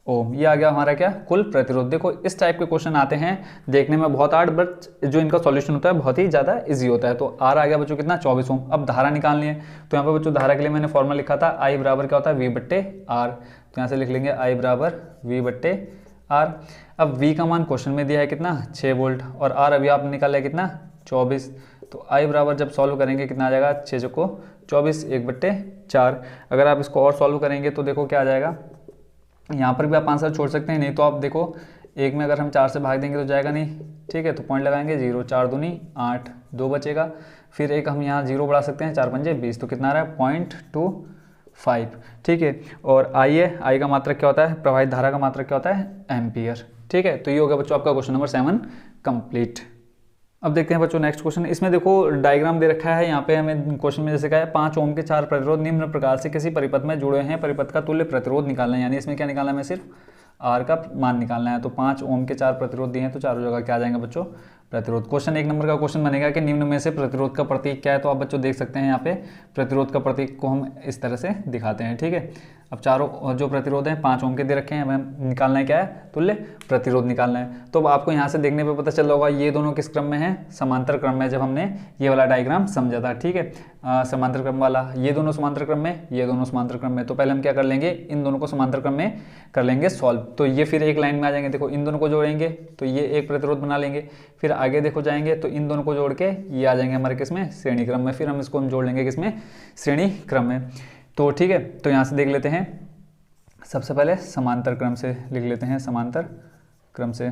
Speaker 1: ओम। ये आ गया हमारा क्या, कुल प्रतिरोध। देखो इस टाइप के क्वेश्चन आते हैं देखने में बहुत हार्ड, बट जो इनका सॉल्यूशन होता है बहुत ही ज़्यादा इजी होता है। तो आर आ गया बच्चों कितना 24 ओम। अब धारा निकालनी है, तो यहाँ पर बच्चों धारा के लिए मैंने फॉर्मूला लिखा था आई बराबर क्या होता है V बट्टे आर। तो यहाँ से लिख लेंगे आई बराबर V बट्टे आर। अब V का मान क्वेश्चन में दिया है कितना 6 वोल्ट और आर अभी आपने निकाला है कितना 24। तो आई बराबर जब सॉल्व करेंगे कितना आ जाएगा 6 चौको 24 1/4। अगर आप इसको और सॉल्व करेंगे तो देखो क्या आ जाएगा, यहाँ पर भी आप आंसर छोड़ सकते हैं, नहीं तो आप देखो एक में अगर हम 4 से भाग देंगे तो जाएगा नहीं। ठीक है, तो पॉइंट लगाएंगे 0, 4 दूनी 8, 2 बचेगा। फिर एक हम यहाँ 0 बढ़ा सकते हैं, 4 पंजे 20, तो कितना आ रहा है 0.25। ठीक है, और आई है, आई का मात्रक क्या होता है, प्रवाहित धारा का मात्रक क्या होता है एम्पियर। ठीक है, तो ये हो गया बच्चों आपका क्वेश्चन नंबर 7 कंप्लीट। अब देखते हैं बच्चों नेक्स्ट क्वेश्चन। इसमें देखो डायग्राम दे रखा है, यहाँ पे हमें क्वेश्चन में जैसे कहा है 5 ओम के 4 प्रतिरोध निम्न प्रकार से किसी परिपथ में जुड़े हैं, परिपथ का तुल्य प्रतिरोध निकालना है। यानी इसमें क्या निकालना है, हमें सिर्फ आर का मान निकालना है। तो 5 ओम के 4 प्रतिरोध दिए हैं, तो चारों जगह क्या आ जाएंगे बच्चों प्रतिरोध। क्वेश्चन 1 नंबर का क्वेश्चन बनेगा कि निम्न में से प्रतिरोध का प्रतीक क्या है। तो आप बच्चों देख सकते हैं यहाँ पे प्रतिरोध का प्रतीक को हम इस तरह से दिखाते हैं। ठीक है, अब चारों जो प्रतिरोध हैं 5 ओम के दे रखे हैं, हमें निकालना है क्या है तुल्य प्रतिरोध निकालना है। तो अब आपको यहाँ से देखने पे पता चल रहा होगा ये दोनों किस क्रम में है, समांतर क्रम में, जब हमने ये वाला डायग्राम समझा था। ठीक है, समांतर क्रम वाला, ये दोनों समांतर क्रम में, ये दोनों समांतर क्रम में। तो पहले हम क्या कर लेंगे, इन दोनों को समांतर क्रम में कर लेंगे सॉल्व। तो ये फिर एक लाइन में आ जाएंगे, देखो इन दोनों को जोड़ेंगे तो ये एक प्रतिरोध बना लेंगे। फिर आगे देखो जाएंगे तो इन दोनों को जोड़ के ये आ जाएंगे हमारे किसमें श्रेणी क्रम में। फिर हम इसको जोड़ लेंगे किसमें श्रेणी क्रम में। तो ठीक है, तो यहाँ से देख लेते हैं, सबसे पहले समांतर क्रम से लिख लेते हैं, समांतर क्रम से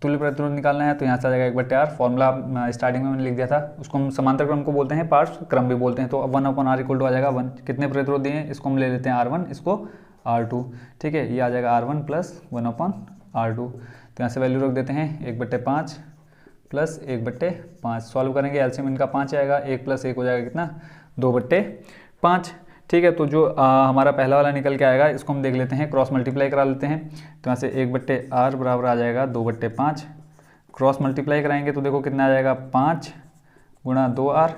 Speaker 1: तुल्य प्रतिरोध निकालना है। तो यहाँ से आ जाएगा 1/r, फॉर्मूला स्टार्टिंग में मैंने लिख दिया था, उसको हम समांतर क्रम को बोलते हैं, पार्श्व क्रम भी बोलते हैं। तो 1/r इक्वल टू आ जाएगा 1, कितने प्रतिरोध दिए हैं इसको हम ले लेते हैं R1, इसको R2। ठीक है, ये आ जाएगा R1 प्लस 1/r2। तो यहाँ से वैल्यू रख देते हैं 1/5 प्लस 1/5। सॉल्व करेंगे एलसीएम इनका 5 आएगा, 1 + 1 हो जाएगा कितना 2/5। ठीक है, तो जो हमारा पहला वाला निकल के आएगा इसको हम देख लेते हैं, क्रॉस मल्टीप्लाई करा लेते हैं। तो यहाँ से 1/r बराबर आ जाएगा 2/5, क्रॉस मल्टीप्लाई कराएंगे तो देखो कितना आ जाएगा 5 गुणा 2r।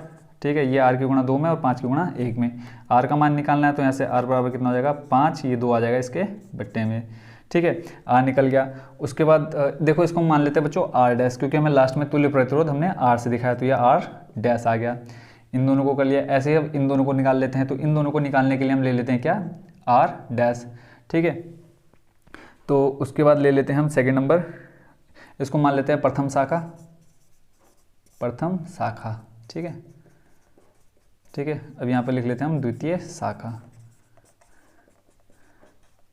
Speaker 1: ठीक है, ये r की गुणा 2 में और 5 की गुणा 1 में। r का मान निकालना है, तो यहाँ से r बराबर कितना हो जाएगा 5, ये 2 आ जाएगा इसके बट्टे में। ठीक है, r निकल गया। उसके बाद देखो इसको हम मान लेते हैं बच्चों r डैश, क्योंकि हमें लास्ट में तुल्य प्रतिरोध हमने r से दिखाया, तो ये r डैश आ गया। इन दोनों को कर लिया, ऐसे ही अब इन दोनों को निकाल लेते हैं। तो इन दोनों को निकालने के लिए हम ले लेते हैं क्या r डैश। ठीक है, तो उसके बाद ले लेते हैं हम सेकंड नंबर, इसको मान लेते हैं प्रथम शाखा, प्रथम शाखा। ठीक है, ठीक है, अब यहाँ पे लिख लेते हैं हम द्वितीय शाखा।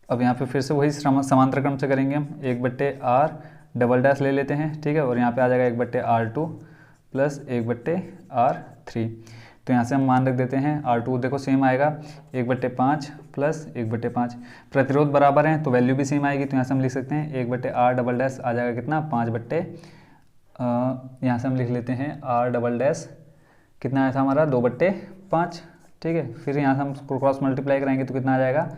Speaker 1: अब यहाँ पे फिर से वही समांतर क्रम से करेंगे हम, 1/r डबल डैश ले लेते हैं। ठीक है, और यहाँ पे आ जाएगा 1/r2 प्लस 1/r3। तो यहाँ से हम मान रख देते हैं R2 देखो सेम आएगा 1/5 प्लस 1/5। प्रतिरोध बराबर है तो वैल्यू भी सेम आएगी, तो यहाँ से हम लिख सकते हैं 1/R डबल डैश आ जाएगा कितना 5 यहाँ से हम लिख लेते हैं R डबल डैश कितना आया था हमारा 2/5, ठीक है। फिर यहाँ से हम क्रॉस मल्टीप्लाई कराएंगे तो कितना आ जाएगा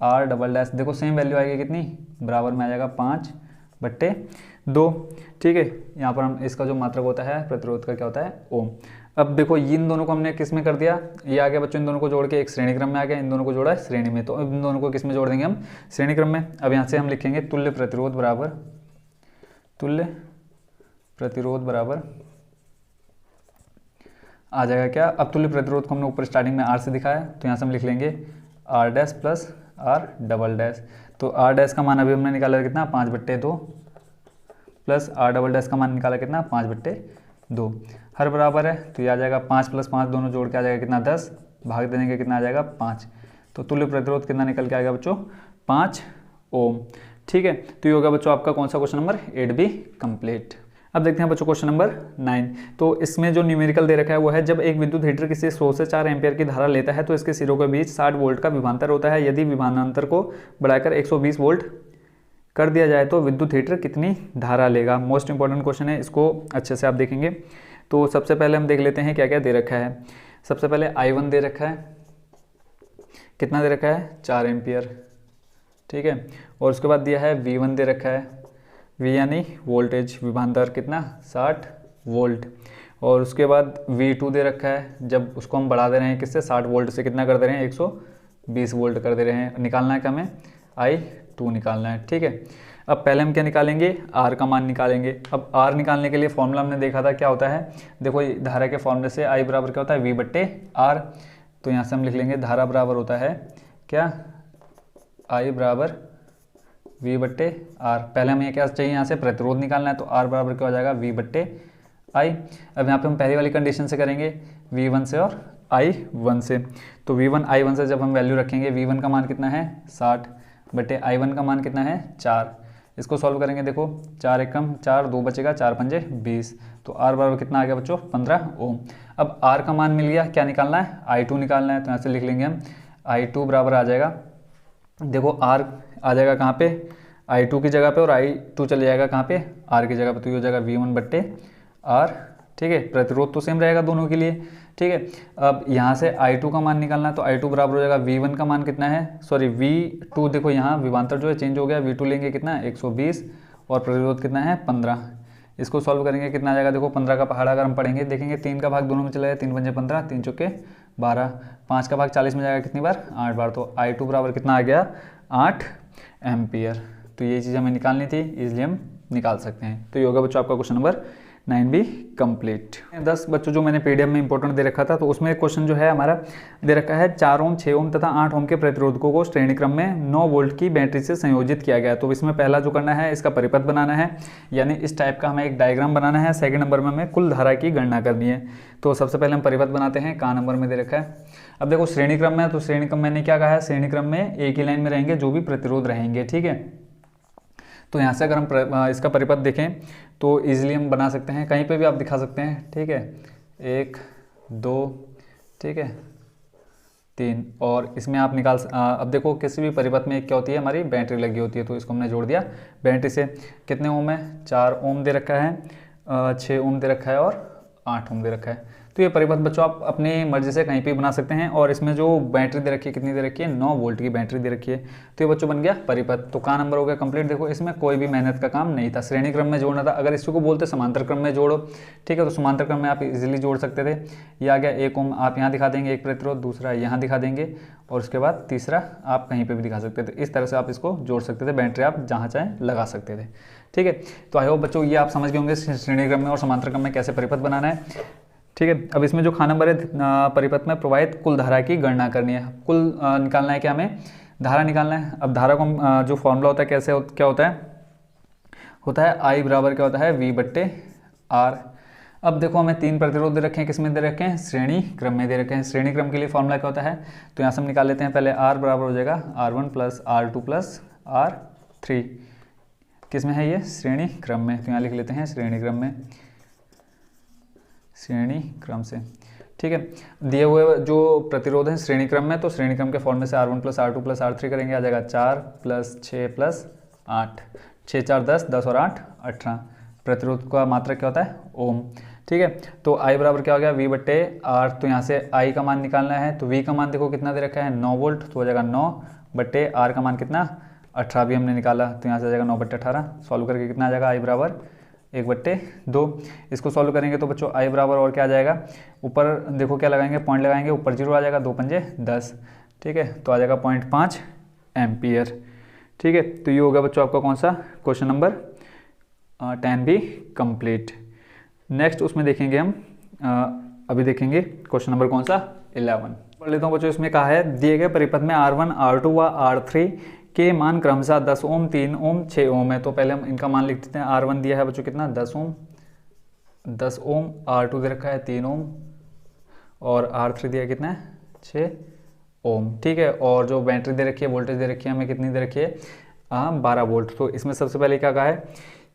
Speaker 1: R डबल डैश, देखो सेम वैल्यू आएगी कितनी, बराबर में आ जाएगा 5/2, ठीक है। यहाँ पर हम इसका जो मात्रक होता है प्रतिरोध का क्या होता है ओम। अब देखो इन दोनों को हमने किस में कर दिया, ये आ गया बच्चों, इन दोनों को जोड़ के एक श्रेणी क्रम में आ गया, इन दोनों को जोड़ा है श्रेणी में, तो इन दोनों को किस में जोड़ देंगे हम श्रेणी क्रम में। अब यहाँ से हम लिखेंगे तुल्य प्रतिरोध बराबर आ जाएगा क्या, अब तुल्य प्रतिरोध को हमने ऊपर स्टार्टिंग में R से दिखाया, तो यहाँ से हम लिख लेंगे R dash plus R double dash. तो R डैश का मान अभी हमने निकाला कितना 5/2 प्लस R डबल डैश का मान निकाला कितना 5/2, हर बराबर है, तो ये आ जाएगा 5 + 5 दोनों जोड़ के आ जाएगा कितना 10, भाग देने के कितना आ जाएगा 5, तो तुल्य प्रतिरोध कितना निकल के आएगा बच्चों 5 ओम, ठीक है। तो ये होगा बच्चों आपका कौन सा क्वेश्चन नंबर 8B कंप्लीट। अब देखते हैं बच्चों क्वेश्चन नंबर 9। तो इसमें जो न्यूमेरिकल दे रखा है वो है जब एक विद्युत हीटर किसी स्रोत से 4 एम्पीयर की धारा लेता है तो इसके सिरों के बीच 60 वोल्ट का विभवांतर होता है। यदि विभवांतर को बढ़ाकर 120 वोल्ट कर दिया जाए तो विद्युत हीटर कितनी धारा लेगा। मोस्ट इंपॉर्टेंट क्वेश्चन है, इसको अच्छे से आप देखेंगे। तो सबसे पहले हम देख लेते हैं क्या क्या दे रखा है। सबसे पहले I1 दे रखा है, कितना दे रखा है 4 एम्पियर, ठीक है। और उसके बाद दिया है V1 दे रखा है, V यानी वोल्टेज, विभवांतर कितना 60 वोल्ट। और उसके बाद V2 दे रखा है, जब उसको हम बढ़ा दे रहे हैं किससे 60 वोल्ट से कितना कर दे रहे हैं 120 वोल्ट कर दे रहे हैं। निकालना है क्या हमें I2 निकालना है, ठीक है। अब पहले हम क्या निकालेंगे R का मान निकालेंगे। अब R निकालने के लिए फॉर्मूला हमने देखा था क्या होता है, देखो धारा के फॉर्मूले से I बराबर क्या होता है V/R। तो यहाँ से हम लिख लेंगे धारा बराबर होता है क्या I बराबर V/R। पहले हमें क्या चाहिए यहाँ से प्रतिरोध निकालना है, तो R बराबर क्या हो जाएगा V/I। अब यहाँ पे हम पहली वाली कंडीशन से करेंगे V1 से और I1 से। तो V1 I1 से जब हम वैल्यू रखेंगे, V1 का मान कितना है 60/I1 का मान कितना है 4। इसको सॉल्व करेंगे, देखो 4 एकम 4, 2 बचेगा 4 पंजे 20, तो R बराबर कितना आ गया बच्चों 15 ओम। अब R का मान मिल गया, क्या निकालना है I2 निकालना है। तो यहाँ से लिख लेंगे हम I2 बराबर आ जाएगा, देखो R आ जाएगा कहाँ पे I2 की जगह पे, और I2 चले जाएगा कहाँ पे R की जगह पे, तो ये हो जाएगा V1/R, ठीक है। प्रतिरोध तो सेम रहेगा दोनों के लिए, ठीक है। अब यहाँ से I2 का मान निकालना है, तो I2 बराबर हो जाएगा V1 का मान कितना है, सॉरी V2, देखो यहाँ विभवांतर जो है चेंज हो गया, V2 लेंगे कितना 120 और प्रतिरोध कितना है 15। इसको सॉल्व करेंगे कितना आ जाएगा, देखो 15 का पहाड़ा अगर हम पढ़ेंगे देखेंगे 3 का भाग दोनों में चला जाए, 3 पंजे 15, 3 चौके 12, 5 का भाग 40 में जाएगा कितनी बार 8 बार। तो I2 बराबर कितना आ गया 8 एम्पियर। तो ये चीज़ हमें निकालनी थी, इसलिए हम निकाल सकते हैं। तो ये होगा बच्चों आपका क्वेश्चन नंबर 9B कंप्लीट। 10 बच्चों जो मैंने PDF में इंपॉर्टेंट दे रखा था, तो उसमें एक क्वेश्चन जो है हमारा दे रखा है 4 ओम 6 ओम तथा 8 ओम के प्रतिरोधकों को श्रेणी क्रम में 9 वोल्ट की बैटरी से संयोजित किया गया। तो इसमें पहला जो करना है इसका परिपथ बनाना है, यानी इस टाइप का हमें एक डायग्राम बनाना है। सेकंड नंबर में हमें कुल धारा की गणना करनी है। तो सबसे पहले हम परिपथ बनाते हैं, कहाँ नंबर में दे रखा है। अब देखो श्रेणी क्रम में, तो श्रेणी क्रम मैंने क्या कहा है, श्रेणी क्रम में एक ही लाइन में रहेंगे जो भी प्रतिरोध रहेंगे, ठीक है। तो यहाँ से अगर हम इसका परिपथ देखें तो इजीली हम बना सकते हैं, कहीं पे भी आप दिखा सकते हैं, ठीक है। 1 2 ठीक है 3, और इसमें आप अब देखो किसी भी परिपथ में क्या होती है हमारी बैटरी लगी होती है, तो इसको हमने जोड़ दिया बैटरी से। कितने ओम है 4 ओम दे रखा है, 6 ओम दे रखा है और 8 ओम दे रखा है। तो ये परिपथ बच्चों आप अपनी मर्जी से कहीं पे बना सकते हैं। और इसमें जो बैटरी दे रखी है कितनी दे रखी है 9 वोल्ट की बैटरी दे रखी है। तो ये बच्चों बन गया परिपथ। तो का नंबर हो गया कंप्लीट। देखो इसमें कोई भी मेहनत का काम नहीं था, श्रेणी क्रम में जोड़ना था। अगर इसको बोलते समांतर क्रम में जोड़ो, ठीक है, तो समांतर क्रम में आप इजीली जोड़ सकते थे। ये आ गया 1 ओम आप यहाँ दिखा देंगे एक प्रतिरोध, दूसरा यहाँ दिखा देंगे और उसके बाद तीसरा आप कहीं पर भी दिखा सकते थे। इस तरह से आप इसको जोड़ सकते थे, बैटरी आप जहाँ चाहें लगा सकते थे, ठीक है। तो आई होप बच्चों ये आप समझ गए होंगे श्रेणी क्रम में और समांतर क्रम में कैसे परिपथ बनाना है, ठीक है। अब इसमें जो नंबर है परिपथ में प्रवाहित कुल धारा की गणना करनी है। कुल निकालना है क्या, हमें धारा निकालना है। अब धारा को जो फॉर्मूला होता है क्या होता है I बराबर क्या होता है V/R। अब देखो हमें 3 प्रतिरोध दे रखे हैं, किस में दे रखे हैं श्रेणी क्रम में दे रखे हैं। श्रेणी क्रम के लिए फॉर्मूला क्या होता है, तो यहाँ से हम निकाल लेते हैं। पहले R बराबर हो जाएगा R1 + R2 + R3। किस में है ये श्रेणी क्रम में, तो यहाँ लिख लेते हैं श्रेणी क्रम में, श्रेणी क्रम से, ठीक है। दिए हुए जो प्रतिरोध हैं श्रेणी क्रम में, तो श्रेणी क्रम के फॉर्मूले से R1 + R2 + R3 करेंगे, आ जाएगा 4 + 6 + 8, 6 4 10, 10 और 8 18। प्रतिरोध का मात्रक क्या होता है? ओम। ठीक है, तो I बराबर क्या हो गया? V/R। तो यहाँ से I का मान निकालना है, तो V का मान देखो कितना दे रखा है? 9 वोल्ट, तो हो जाएगा 9/R का मान कितना? 18 भी हमने निकाला, तो यहाँ से आ जाएगा 9/18। सॉल्व करके कितना आ जाएगा? I बराबर 1/2। इसको सॉल्व करेंगे तो बच्चों I बराबर और क्या आ जाएगा? ऊपर देखो क्या लगाएंगे? पॉइंट लगाएंगे, ऊपर 0 आ जाएगा, 2 पंजे 10। ठीक है, तो आ जाएगा 0.5 एम्पियर। ठीक है, तो ये हो गया बच्चों आपका कौन सा? क्वेश्चन नंबर 10 भी कंप्लीट। नेक्स्ट उसमें देखेंगे हम, अभी देखेंगे क्वेश्चन नंबर कौन सा? 11। पढ़ लेता हूँ बच्चों। इसमें कहा है दिए गए परिपथ में R1, R2 व R3 के मान क्रमशः 10 ओम, 3 ओम, 6 ओम है। तो पहले हम इनका मान लिख देते हैं। R1 दिया है बच्चों कितना? 10 ओम, 10 ओम। R2 दे रखा है 3 ओम और R3 दिया कितना है? 6 ओम। ठीक है, और जो बैटरी दे रखी है, वोल्टेज दे रखी है हमें, कितनी दे रखी है? 12 वोल्ट। तो इसमें सबसे पहले क्या कहा है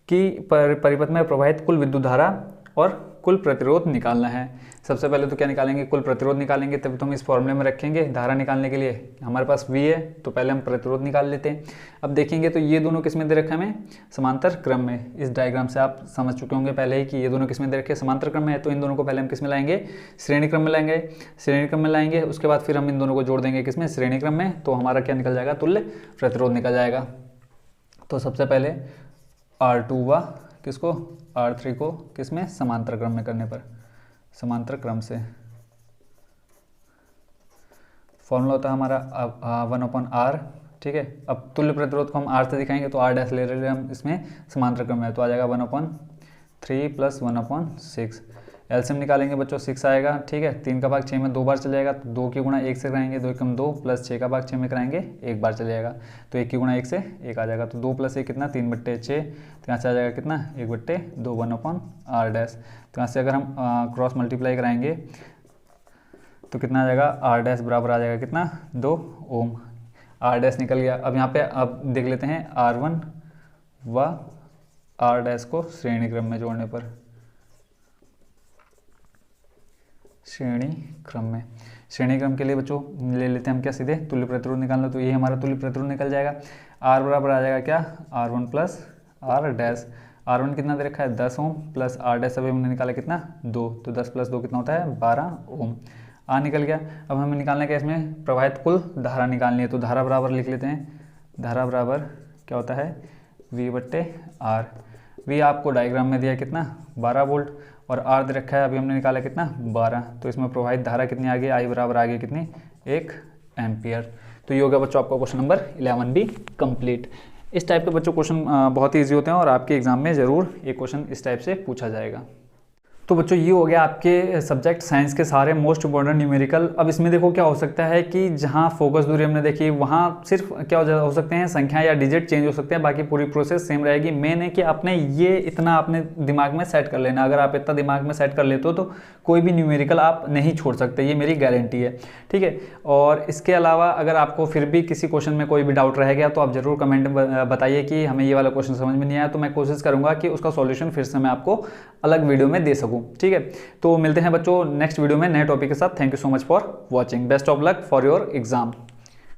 Speaker 1: कि परिपथ में प्रवाहित कुल विद्युत धारा और कुल प्रतिरोध निकालना है। सबसे पहले तो क्या निकालेंगे? कुल प्रतिरोध निकालेंगे, तभी तो हम इस फॉर्मूले में रखेंगे धारा निकालने के लिए। हमारे पास V है, तो पहले हम प्रतिरोध निकाल लेते हैं। अब देखेंगे तो ये दोनों किस में दे रखा है हमें? समांतर क्रम में। इस डायग्राम से आप समझ चुके होंगे पहले ही कि ये दोनों किस में दे रखे हैं? समांतर क्रम में है। तो इन दोनों को पहले हम किस में लाएंगे? श्रेणी क्रम में लाएंगे। श्रेणी क्रम में लाएंगे, उसके बाद फिर हम इन दोनों को जोड़ देंगे किस में? श्रेणी क्रम में। तो हमारा क्या निकल जाएगा? तुल्य प्रतिरोध निकल जाएगा। तो सबसे पहले R2 व किसको? R3 को किस में? समांतर क्रम में करने पर, समांतर क्रम से फॉर्मूला होता है हमारा 1/R। ठीक है, अब तुल्य प्रतिरोध को हम R से दिखाएंगे, तो R डैश ले रहे हम इसमें समांतर क्रम में, तो आ जाएगा 1/3 + 1/6। एलसीएम निकालेंगे बच्चों, 6 आएगा। ठीक है, 3 का भाग 6 में 2 बार चले जाएगा, तो 2 की गुणा 1 से कराएंगे, 2 एकम 2 + 6 का भाग 6 में कराएंगे, 1 बार चले जाएगा, तो 1 की गुणा 1 से 1 आ जाएगा। तो 2 + 1 कितना? 3/6। तो यहाँ से आ जाएगा कितना? 1/2 1/R डैश। तो यहाँ से अगर हम क्रॉस मल्टीप्लाई कराएंगे तो कितना आ जाएगा? R डैश बराबर आ जाएगा कितना? 2 ओम। R डैश निकल गया। अब यहाँ पे अब देख लेते हैं R1 व R डैश को श्रेणी क्रम में जोड़ने पर, श्रेणी क्रम में। श्रेणी क्रम के लिए बच्चों ले लेते हैं हम क्या? सीधे तुल्य प्रतिरोध निकालना, तो ये हमारा तुल्य प्रतिरोध निकल जाएगा। R बराबर आ जाएगा क्या? R1 + R dash. R1 कितना दे रखा है? 10 ओम प्लस R डैश अभी हमने निकाला कितना? 2। तो 10 + 2 कितना होता है? 12 ओम। R निकल गया। अब हमें निकालना है क्या? इसमें प्रवाहित कुल धारा निकालनी है, तो धारा बराबर लिख लेते हैं। धारा बराबर क्या होता है? V/R। V आपको डायग्राम में दिया कितना? 12 वोल्ट, और R दे रखा है अभी हमने निकाला कितना? 12। तो इसमें प्रवाहित धारा कितनी आ गई? I बराबर आ गई कितनी? 1 एम्पियर। तो ये हो गया बच्चों आपका क्वेश्चन नंबर 11 भी कंप्लीट। इस टाइप के बच्चों क्वेश्चन बहुत ही ईजी होते हैं और आपके एग्जाम में ज़रूर एक क्वेश्चन इस टाइप से पूछा जाएगा। तो बच्चों ये हो गया आपके सब्जेक्ट साइंस के सारे मोस्ट इम्पोर्टेंट न्यूमेरिकल। अब इसमें देखो क्या हो सकता है कि जहाँ फोकस दूरी हमने देखी वहाँ सिर्फ क्या हो सकते हैं? संख्या या डिजिट चेंज हो सकते हैं, बाकी पूरी प्रोसेस सेम रहेगी। मेन है कि आपने ये इतना आपने दिमाग में सेट कर लेना। अगर आप इतना दिमाग में सेट कर लेते हो तो कोई भी न्यूमेरिकल आप नहीं छोड़ सकते, ये मेरी गारंटी है। ठीक है, और इसके अलावा अगर आपको फिर भी किसी क्वेश्चन में कोई भी डाउट रह गया तो आप ज़रूर कमेंट में बताइए कि हमें ये वाला क्वेश्चन समझ में नहीं आया, तो मैं कोशिश करूँगा कि उसका सॉल्यूशन फिर से मैं आपको अलग वीडियो में दे सकूँ। ठीक है, तो मिलते हैं बच्चों नेक्स्ट वीडियो में नए टॉपिक के साथ। Thank you so much for watching. Best of luck for your exam.